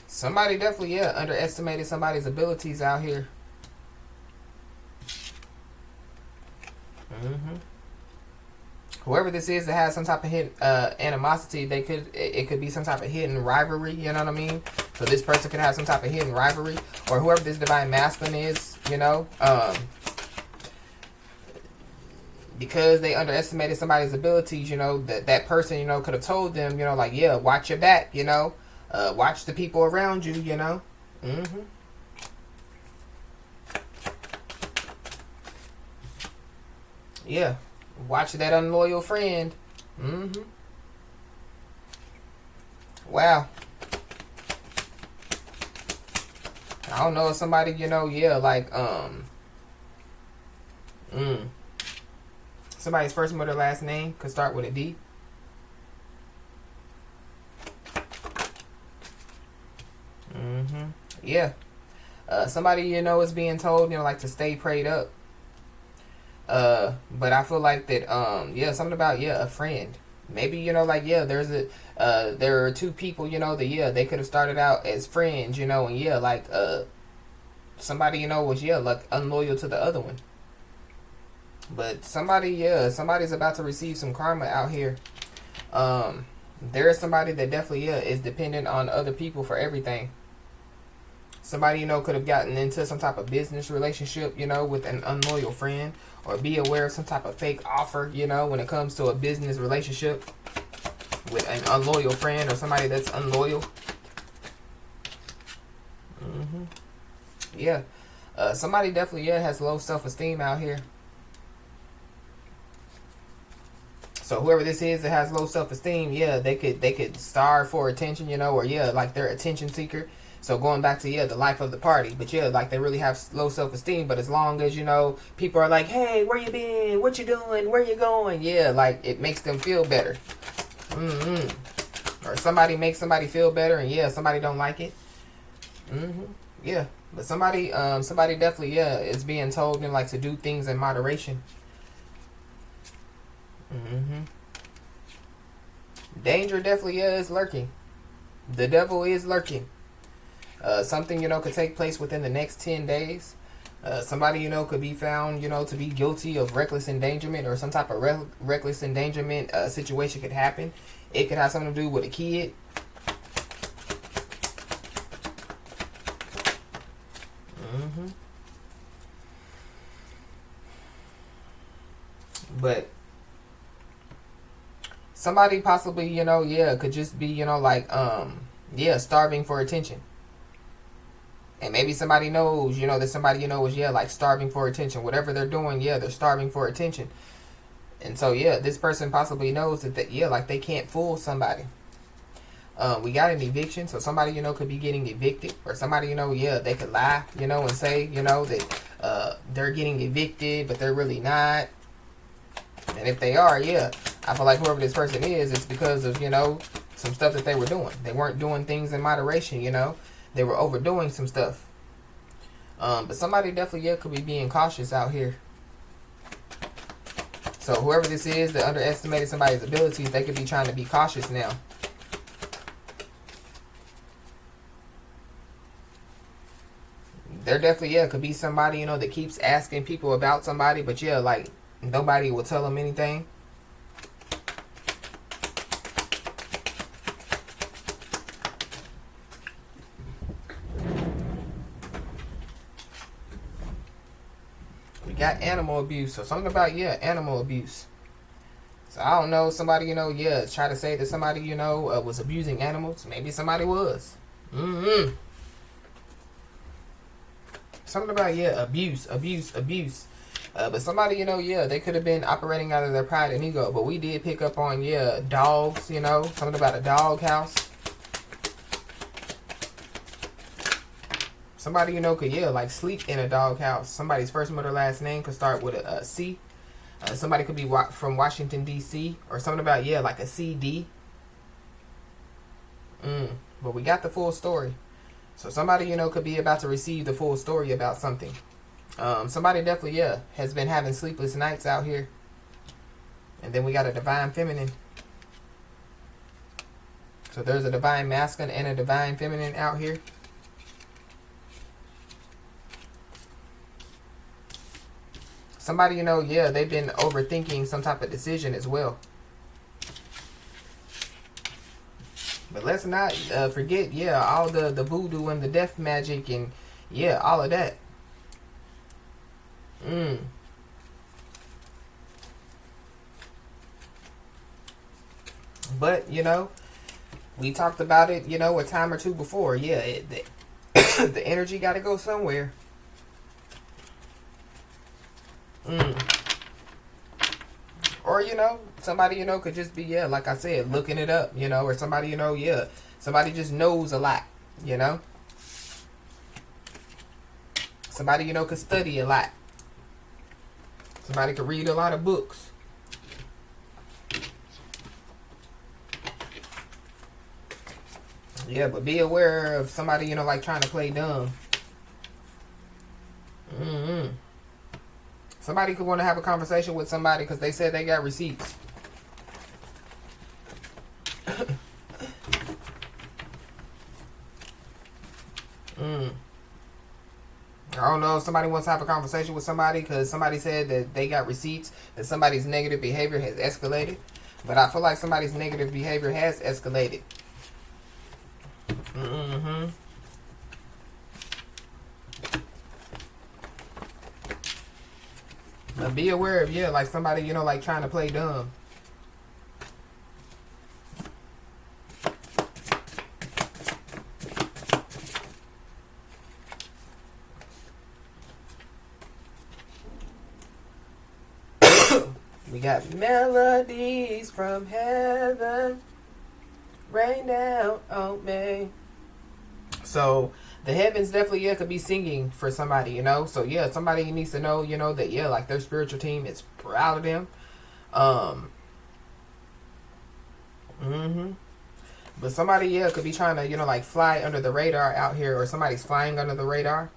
Somebody definitely, yeah, underestimated somebody's abilities out here. Whoever this is that has some type of hidden animosity, it could be some type of hidden rivalry, you know what I mean? So this person could have some type of hidden rivalry, or whoever this divine masculine is, because they underestimated somebody's abilities, that person, could have told them, like, yeah, watch your back, watch the people around you, Yeah. Watch that unloyal friend. Wow. I don't know if somebody, yeah, like, somebody's first mother last name could start with a D. Yeah. Somebody, is being told, like to stay prayed up. But I feel like that, yeah, something about, yeah, a friend. Maybe, like, yeah, there are two people, that, yeah, they could have started out as friends, and yeah, like, somebody, was, yeah, like unloyal to the other one. But somebody, yeah, somebody's about to receive some karma out here. There is somebody that definitely, yeah, is dependent on other people for everything. Somebody, could have gotten into some type of business relationship, with an unloyal friend. Or be aware of some type of fake offer, when it comes to a business relationship with an unloyal friend or somebody that's unloyal. Yeah. Somebody definitely, yeah, has low self-esteem out here. So whoever this is that has low self-esteem, yeah, they could starve for attention, or yeah, like they're attention seeker. So going back to, yeah, the life of the party. But yeah, like they really have low self-esteem. But as long as, people are like, hey, where you been? What you doing? Where you going? Yeah, like it makes them feel better. Or somebody makes somebody feel better and yeah, somebody don't like it. Yeah. But somebody definitely, yeah, is being told, like to do things in moderation. Danger definitely, yeah, is lurking. The devil is lurking. Something, could take place within the next 10 days. Somebody, could be found, to be guilty of reckless endangerment or some type of reckless endangerment situation could happen. It could have something to do with a kid. But somebody possibly, yeah, could just be, like, yeah, starving for attention. And maybe somebody knows, that somebody, is, yeah, like starving for attention. Whatever they're doing, yeah, they're starving for attention. And so, yeah, this person possibly knows that, yeah, like they can't fool somebody. We got an eviction. So somebody, could be getting evicted. Or somebody, yeah, they could lie, and say, that they're getting evicted, but they're really not. And if they are, yeah, I feel like whoever this person is, it's because of, some stuff that they were doing. They weren't doing things in moderation, you know. They were overdoing some stuff. But somebody definitely, yeah, could be being cautious out here. So whoever this is that underestimated somebody's abilities, they could be trying to be cautious now. There definitely, yeah, could be somebody, you know, that keeps asking people about somebody, but yeah, like, nobody will tell them anything. Got animal abuse, or something about, yeah, animal abuse. So I don't know, somebody, you know, yeah, try to say that somebody, you know, was abusing animals. Maybe somebody was. Something about, yeah, abuse. But somebody, you know, yeah, they could have been operating out of their pride and ego. But we did pick up on, yeah, dogs, you know, something about a dog house. Somebody, you know, could, yeah, like sleep in a dog house. Somebody's first, middle, last name could start with a C. Somebody could be from Washington, D.C. Or something about, yeah, like a CD. But we got the full story. So somebody, you know, could be about to receive the full story about something. Somebody definitely, yeah, has been having sleepless nights out here. And then we got a divine feminine. So there's a divine masculine and a divine feminine out here. Somebody, you know, yeah, they've been overthinking some type of decision as well. But let's not forget, yeah, all the voodoo and the death magic and, yeah, all of that. But, you know, we talked about it, you know, a time or two before. Yeah, the energy got to go somewhere. Or, you know, somebody, you know, could just be, yeah, like I said, looking it up, you know, or somebody, you know, yeah, somebody just knows a lot, you know. Somebody, you know, could study a lot. Somebody could read a lot of books. Yeah, but be aware of somebody, you know, like trying to play dumb. Somebody could want to have a conversation with somebody because they said they got receipts. I don't know if somebody wants to have a conversation with somebody because somebody said that they got receipts, that somebody's negative behavior has escalated. But I feel like somebody's negative behavior has escalated. But be aware of, yeah, like somebody, you know, like trying to play dumb. We got melodies from heaven rain down on me. So the heavens definitely, yeah, could be singing for somebody, you know. So yeah, somebody needs to know, you know, that, yeah, like their spiritual team is proud of them. But somebody, yeah, could be trying to, you know, like fly under the radar out here, or somebody's flying under the radar.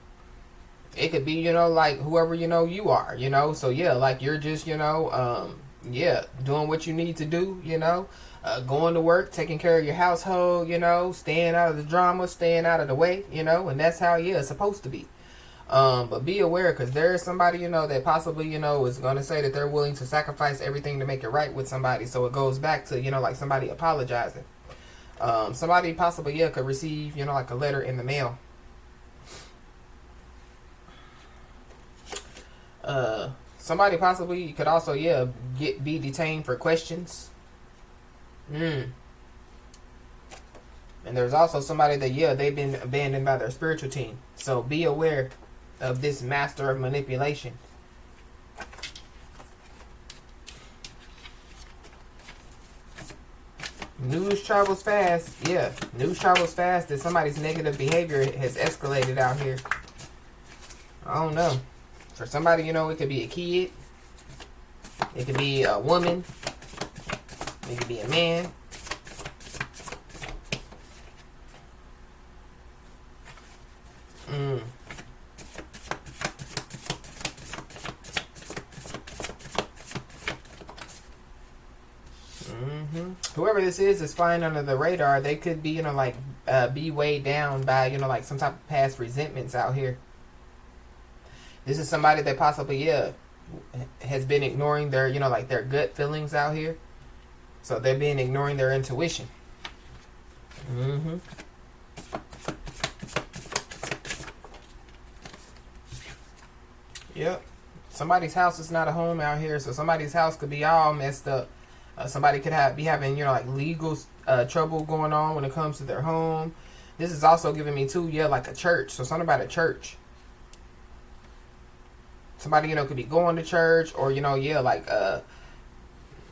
It could be, you know, like whoever, you know, you are, you know. So yeah, like you're just, you know, yeah, doing what you need to do, you know. Going to work, taking care of your household, you know, staying out of the drama, staying out of the way, you know, and that's how, yeah, it's supposed to be. But be aware, because there is somebody, you know, that possibly, you know, is going to say that they're willing to sacrifice everything to make it right with somebody. So it goes back to, you know, like somebody apologizing. Somebody possibly, yeah, could receive, you know, like a letter in the mail. Somebody possibly could also, yeah, be detained for questions. And there's also somebody that, yeah, they've been abandoned by their spiritual team. So be aware of this master of manipulation. News travels fast. Yeah, news travels fast that somebody's negative behavior has escalated out here. I don't know. For somebody, you know, it could be a kid. It could be a woman. It could be a man. whoever this is flying under the radar. They could be, like, be weighed down by, like some type of past resentments out here. This is somebody that possibly, has been ignoring their, like their gut feelings out here. So they're being ignoring their intuition. Yep. Somebody's house is not a home out here, so somebody's house could be all messed up. Somebody could be having, like legal trouble going on when it comes to their home. This is also giving me too, like a church. So something about a church. Somebody, could be going to church, or, like, I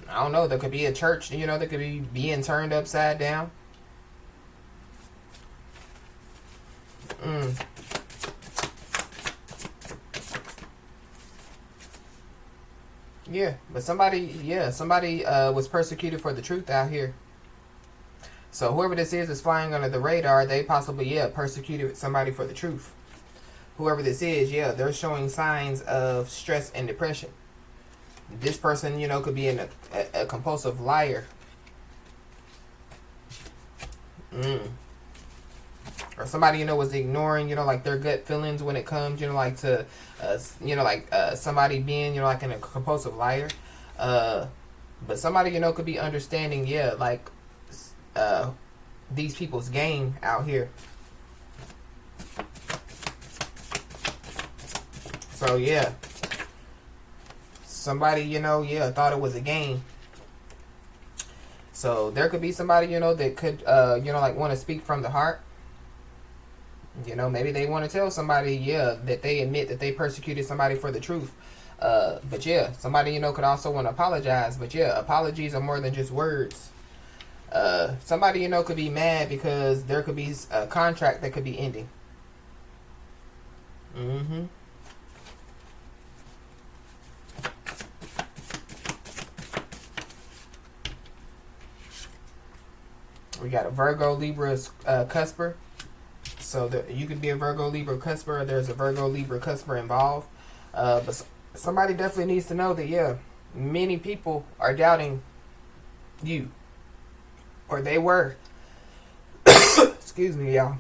don't know, there could be a church, that could be being turned upside down. Yeah, but somebody was persecuted for the truth out here. So whoever this is flying under the radar. They possibly, persecuted somebody for the truth. Whoever this is, they're showing signs of stress and depression. This person, could be a compulsive liar. Or somebody, was ignoring, like their gut feelings when it comes, like to, somebody being, like a compulsive liar. But somebody, could be understanding, like, these people's game out here. So, somebody, thought it was a game. So, there could be somebody, that could, like, want to speak from the heart. Maybe they want to tell somebody, that they admit that they persecuted somebody for the truth. But, somebody, could also want to apologize. But, apologies are more than just words. Somebody, could be mad because there could be a contract that could be ending. We got a Virgo, Libra, cusper. So you could be a Virgo, Libra, cusper, or there's a Virgo, Libra, cusper involved. But somebody definitely needs to know that, many people are doubting you. Or they were. Excuse me, y'all.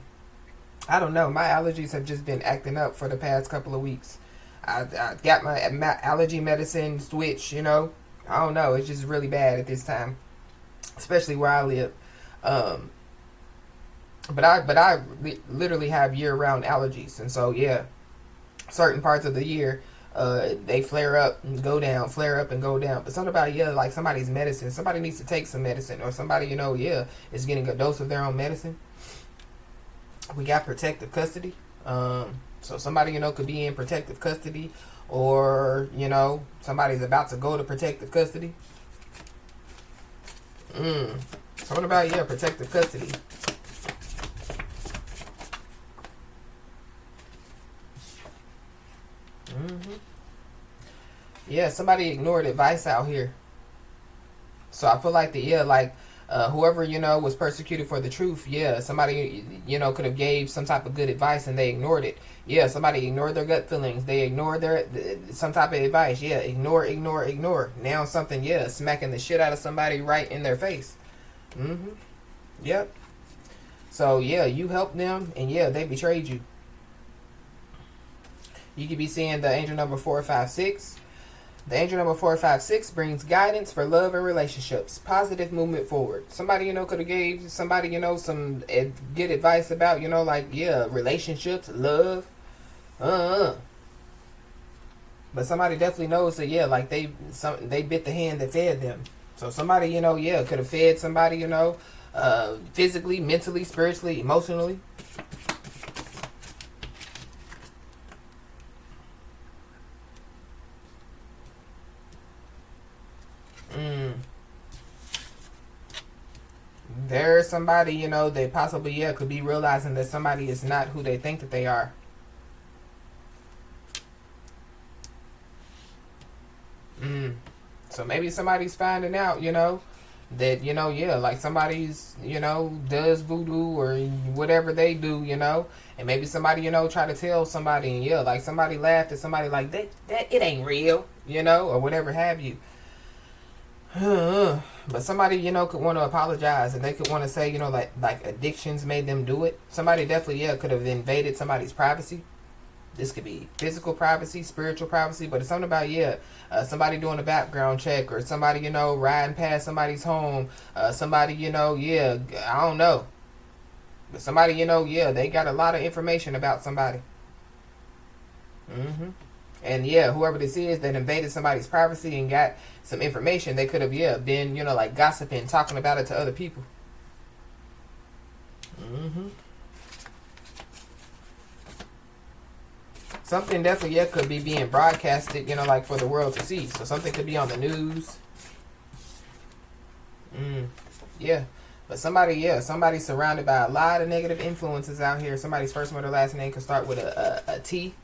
I don't know. My allergies have just been acting up for the past couple of weeks. I got my allergy medicine switch, I don't know. It's just really bad at this time. Especially where I live. But I literally have year-round allergies, and so certain parts of the year, they flare up and go down, flare up and go down. But something about like somebody's medicine, somebody needs to take some medicine, or somebody is getting a dose of their own medicine. We got protective custody, so somebody could be in protective custody, or somebody's about to go to protective custody. Something about protective custody. Somebody ignored advice out here. So I feel like whoever was persecuted for the truth, somebody could have gave some type of good advice and they ignored it. Somebody ignored their gut feelings. They ignored some type of advice. Ignore. Now something smacking the shit out of somebody right in their face. Yep. So you helped them, and they betrayed you. You could be seeing the angel number 456. The angel number 456 brings guidance for love and relationships. Positive movement forward. Somebody, could have gave somebody, some good advice about, relationships, love. But somebody definitely knows that, they bit the hand that fed them. So somebody, could have fed somebody, physically, mentally, spiritually, emotionally. There's somebody, they possibly, could be realizing that somebody is not who they think that they are. So maybe somebody's finding out, that, like somebody's, does voodoo or whatever they do, and maybe somebody, try to tell somebody, and like somebody laughed at somebody like that it ain't real, or whatever have you. But somebody, could want to apologize, and they could want to say, like addictions made them do it. Somebody definitely, could have invaded somebody's privacy. This could be physical privacy, spiritual privacy, but it's something about, somebody doing a background check, or somebody, riding past somebody's home, somebody, I don't know. But somebody, they got a lot of information about somebody. And whoever this is that invaded somebody's privacy and got some information, they could have, been, like gossiping, talking about it to other people. Something definitely, could be being broadcasted, like for the world to see. So something could be on the news. But somebody's surrounded by a lot of negative influences out here. Somebody's first name or last name could start with a T.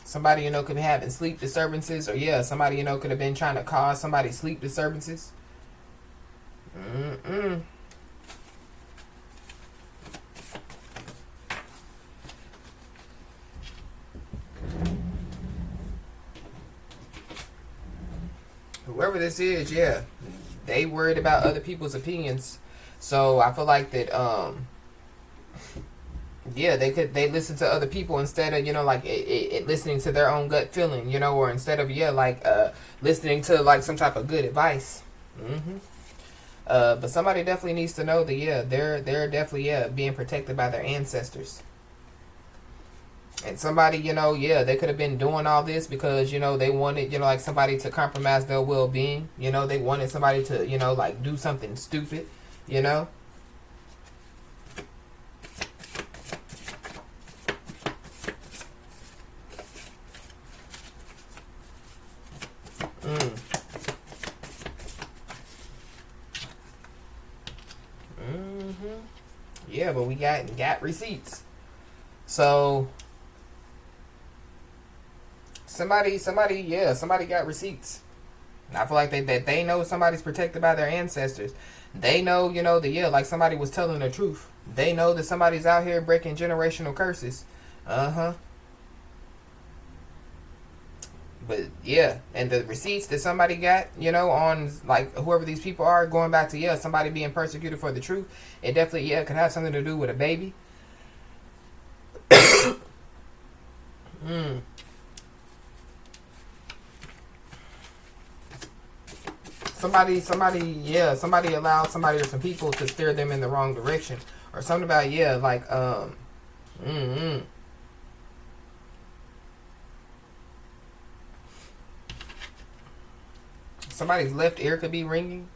Somebody, could be having sleep disturbances, or somebody, could have been trying to cause somebody sleep disturbances. Whoever this is, they worried about other people's opinions. So I feel like that, they listen to other people instead of, listening to their own gut feeling, or instead of, listening to like some type of good advice. But somebody definitely needs to know that, they're definitely, being protected by their ancestors. And somebody, they could have been doing all this because, they wanted, like somebody to compromise their well-being. They wanted somebody to, like do something stupid, But we got receipts. So somebody got receipts. And I feel like they know somebody's protected by their ancestors. They know, like somebody was telling the truth. They know that somebody's out here breaking generational curses. But and the receipts that somebody got, on like whoever these people are, going back to somebody being persecuted for the truth, it definitely could have something to do with a baby. Somebody allowed somebody or some people to steer them in the wrong direction, or something about somebody's left ear could be ringing,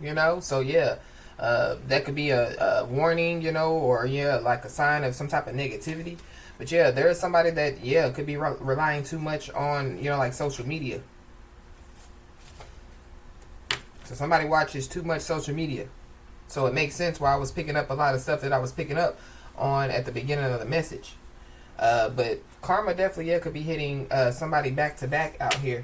so that could be a warning, or like a sign of some type of negativity. But there's somebody that could be relying too much on like social media. So somebody watches too much social media. So it makes sense why I was picking up a lot of stuff that I was picking up on at the beginning of the message. But karma definitely could be hitting somebody back to back out here.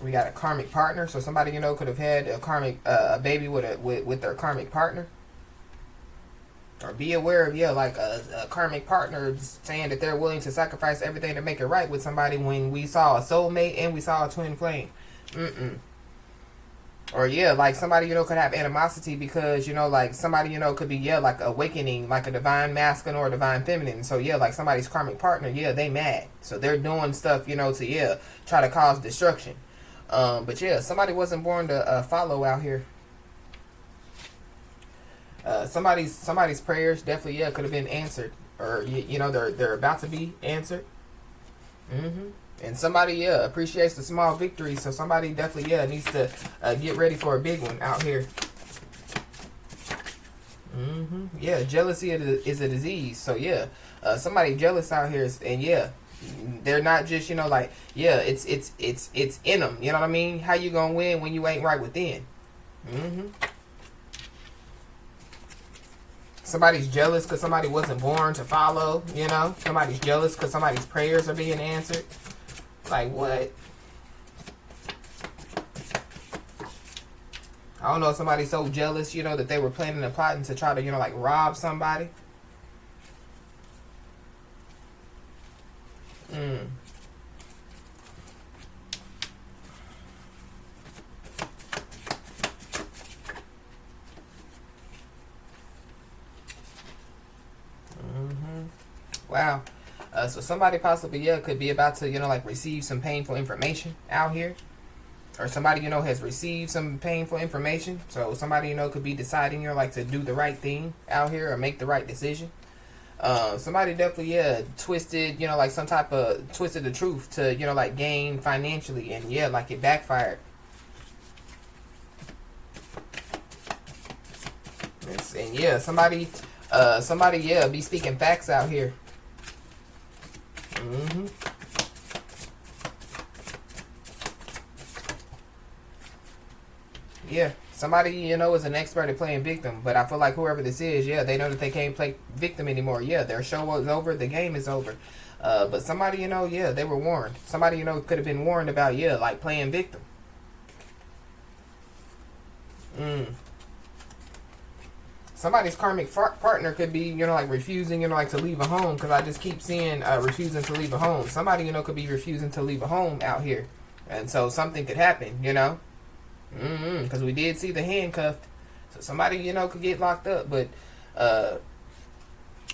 We got a karmic partner, so somebody could have had a karmic a baby with their karmic partner. Or be aware of like a karmic partner saying that they're willing to sacrifice everything to make it right with somebody when we saw a soulmate and we saw a twin flame. Or like somebody could have animosity because like somebody could be like awakening like a divine masculine or a divine feminine. So like somebody's karmic partner, they mad, so they're doing stuff to try to cause destruction. But somebody wasn't born to follow out here. Somebody's prayers definitely could have been answered, or they're about to be answered. And somebody appreciates the small victories, so somebody definitely needs to get ready for a big one out here. Jealousy is a disease, so somebody jealous out here, and they're not just it's in them. You know what I mean? How you gonna win when you ain't right within? Somebody's jealous because somebody wasn't born to follow, Somebody's jealous because somebody's prayers are being answered. Like what? I don't know if somebody's so jealous, you know, that they were planning and plotting to try to, you know, like rob somebody. Wow. So somebody possibly, yeah, could be about to, you know, like receive some painful information out here. Or somebody, you know, has received some painful information. So somebody, you know, could be deciding, you know, like to do the right thing out here or make the right decision. Somebody definitely, yeah, twisted, you know, like some type of, twisted the truth to, you know, like gain financially. And yeah, like it backfired. And yeah, somebody, yeah, be speaking facts out here. Yeah, somebody, you know, is an expert at playing victim, but I feel like whoever this is, yeah, they know that they can't play victim anymore. Yeah, their show is over, the game is over. But somebody, you know, yeah, they were warned. Somebody, you know, could have been warned about, yeah, like playing victim. Somebody's karmic partner could be, you know, like refusing, you know, like to leave a home, because I just keep seeing refusing to leave a home. Somebody, you know, could be refusing to leave a home out here. And so something could happen, you know. Because we did see the handcuffed. So somebody, you know, could get locked up. But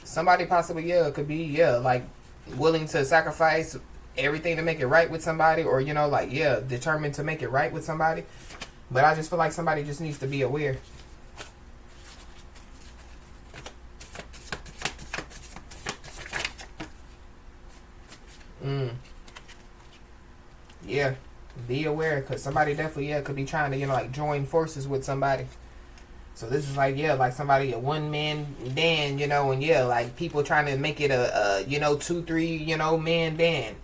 somebody possibly, yeah, could be, yeah, like willing to sacrifice everything to make it right with somebody. Or, you know, like, yeah, determined to make it right with somebody. But I just feel like somebody just needs to be aware. Yeah, be aware, because somebody definitely, yeah, could be trying to, you know, like join forces with somebody. So this is like, yeah, like somebody, a one-man band, you know, and yeah, like people trying to make it a you know, 2-3, you know, man band.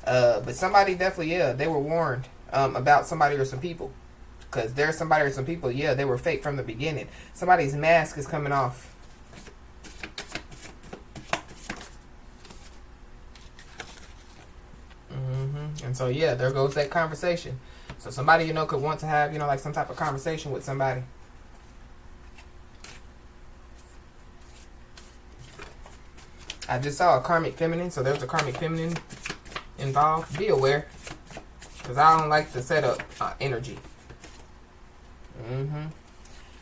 But somebody definitely, yeah, they were warned about somebody or some people. Because there's somebody or some people, yeah, they were fake from the beginning. Somebody's mask is coming off. And so, yeah, there goes that conversation. So somebody, you know, could want to have, you know, like some type of conversation with somebody. I just saw a karmic feminine, so there's a karmic feminine involved. Be aware, because I don't like the setup energy.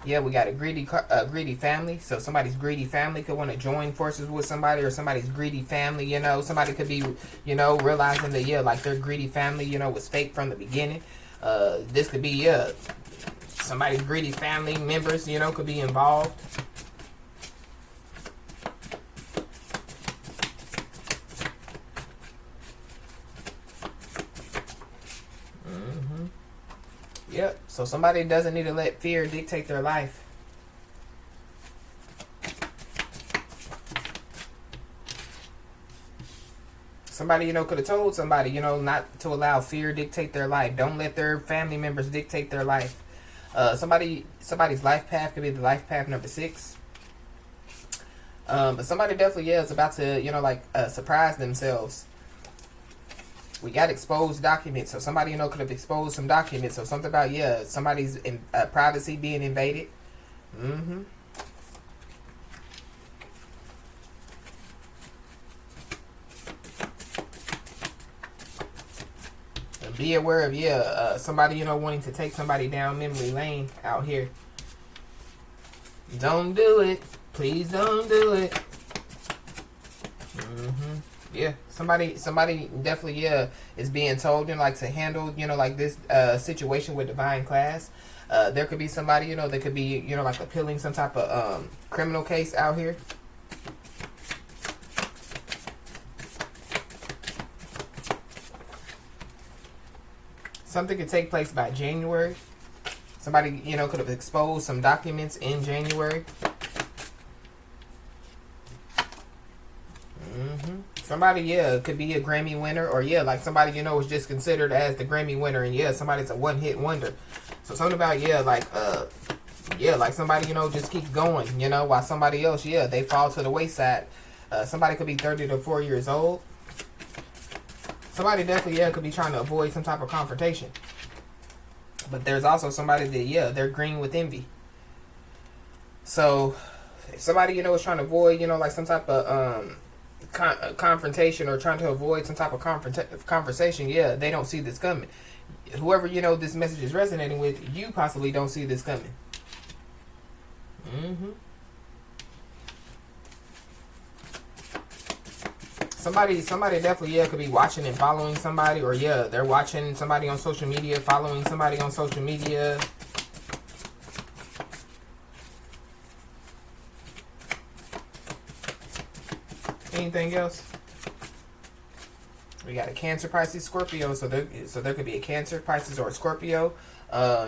Yeah, we got a greedy family. So somebody's greedy family could want to join forces with somebody, or somebody's greedy family, you know. Somebody could be, you know, realizing that, yeah, like their greedy family, you know, was fake from the beginning. This could be, yeah, somebody's greedy family members, you know, could be involved. Yep. So somebody doesn't need to let fear dictate their life. Somebody, you know, could have told somebody, you know, not to allow fear dictate their life. Don't let their family members dictate their life. Somebody's life path could be the life path number 6. But somebody definitely, yeah, is about to, you know, like surprise themselves. We got exposed documents. So somebody, you know, could have exposed some documents. So something about, yeah, somebody's privacy being invaded. And be aware of, yeah, somebody, you know, wanting to take somebody down memory lane out here. Don't do it. Please don't do it. Yeah, somebody definitely, yeah, is being told, you know, like to handle, you know, like this situation with divine class. There could be somebody, you know, that could be, you know, like appealing some type of criminal case out here. Something could take place by January. Somebody, you know, could have exposed some documents in January. Somebody, yeah, could be a Grammy winner, or yeah, like somebody, you know, is just considered as the Grammy winner, and yeah, somebody's a one-hit wonder. So something about, yeah, like somebody, you know, just keeps going, you know, while somebody else, yeah, they fall to the wayside. Somebody could be 30 to 4 years old. Somebody definitely, yeah, could be trying to avoid some type of confrontation. But there's also somebody that, yeah, they're green with envy. So if somebody, you know, is trying to avoid, you know, like some type of confrontation, or trying to avoid some type of conversation, yeah, they don't see this coming. Whoever, you know, this message is resonating with, you possibly don't see this coming. Somebody definitely, yeah, could be watching and following somebody, or yeah, they're watching somebody on social media, following somebody on social media. Anything else? We got a Cancer, Pisces, Scorpio. So there could be a Cancer, Pisces, or a Scorpio,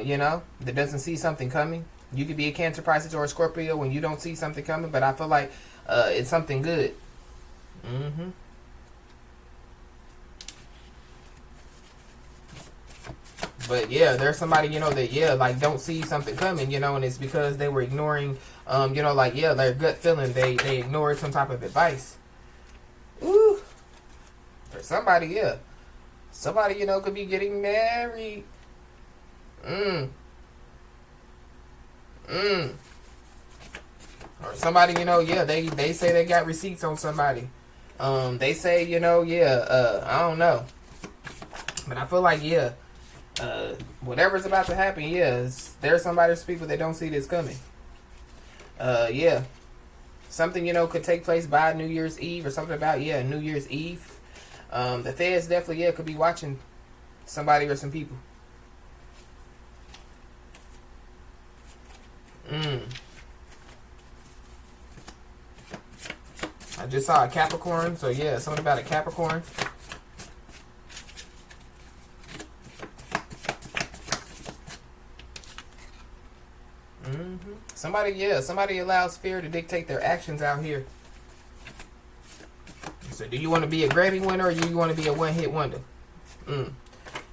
you know, that doesn't see something coming. You could be a Cancer, Pisces, or a Scorpio when you don't see something coming, but I feel like it's something good. But yeah, there's somebody, you know, that, yeah, like don't see something coming, you know, and it's because they were ignoring, you know, like, yeah, their gut feeling. They ignored some type of advice. Ooh. For somebody, yeah. Somebody, you know, could be getting married. Or somebody, you know, yeah, they say they got receipts on somebody. They say, you know, yeah, I don't know. But I feel like, yeah, whatever's about to happen, yeah, there's somebody's people that don't see this coming. Yeah. Something, you know, could take place by New Year's Eve, or something about, yeah, New Year's Eve. The feds definitely, yeah, could be watching somebody or some people. I just saw a Capricorn, so yeah, something about a Capricorn. Somebody allows fear to dictate their actions out here. So do you want to be a Grammy winner, or do you want to be a one-hit wonder?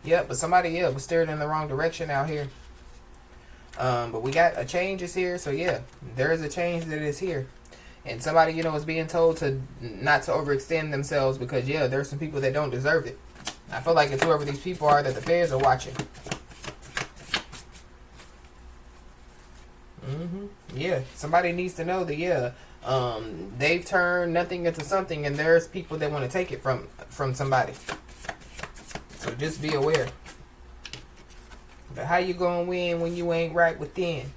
Yeah, but somebody, yeah, was steered in the wrong direction out here. But we got a change is here, so yeah, there is a change that is here. And somebody, you know, is being told to not to overextend themselves, because, yeah, there's some people that don't deserve it. I feel like it's whoever these people are that the feds are watching. Yeah, somebody needs to know that, yeah, they've turned nothing into something, and there's people that want to take it from somebody. So just be aware. But how you gonna win when you ain't right within?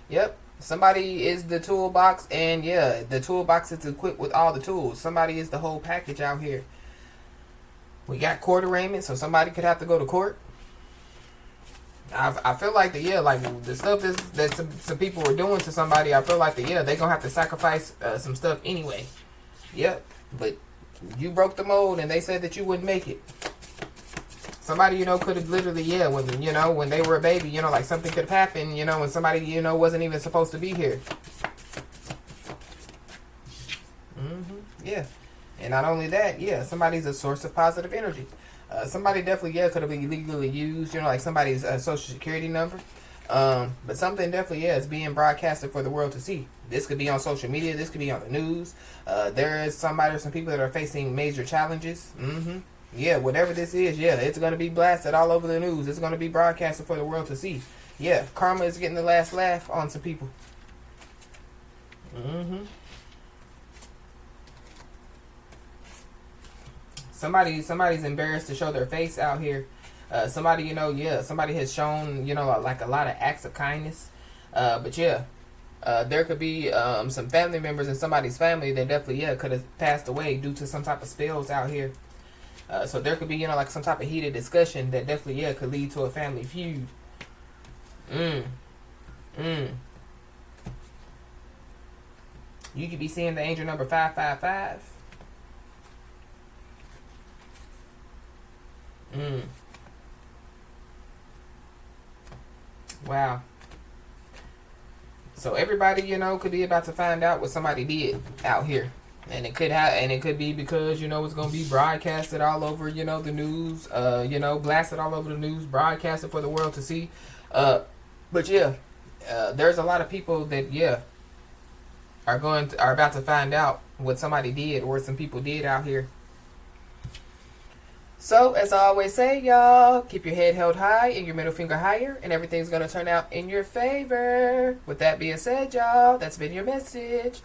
Yep. Somebody is the toolbox, and yeah, the toolbox is equipped with all the tools. Somebody is the whole package out here. We got court arraignment, so somebody could have to go to court. I feel like like the stuff that some people were doing to somebody, I feel like they're gonna have to sacrifice some stuff anyway. Yep. But you broke the mold, and they said that you wouldn't make it. Somebody, you know, could have literally, yeah, when they were a baby, you know, like something could have happened, you know, and somebody, you know, wasn't even supposed to be here. Yeah. And not only that, yeah, somebody's a source of positive energy. Somebody definitely, yeah, could have been illegally used, you know, like somebody's social security number. But something definitely, yeah, is being broadcasted for the world to see. This could be on social media. This could be on the news. There is somebody or some people that are facing major challenges. Yeah, whatever this is, yeah, it's going to be blasted all over the news. It's going to be broadcasted for the world to see. Yeah, karma is getting the last laugh on some people. Somebody's embarrassed to show their face out here. Somebody, you know, yeah, somebody has shown, you know, like a lot of acts of kindness. But yeah, there could be some family members in somebody's family that definitely, yeah, could have passed away due to some type of spells out here. So there could be, you know, like some type of heated discussion that definitely, yeah, could lead to a family feud. You could be seeing the angel number 555. Wow. So everybody, you know, could be about to find out what somebody did out here. And it could be because, you know, it's going to be broadcasted all over, you know, the news, you know, blasted all over the news, broadcasted for the world to see. But yeah, there's a lot of people that, yeah, are about to find out what somebody did or what some people did out here. So, as I always say, y'all, keep your head held high and your middle finger higher, and everything's going to turn out in your favor. With that being said, y'all, that's been your message.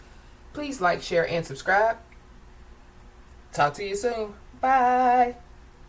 Please like, share, and subscribe. Talk to you soon. Bye.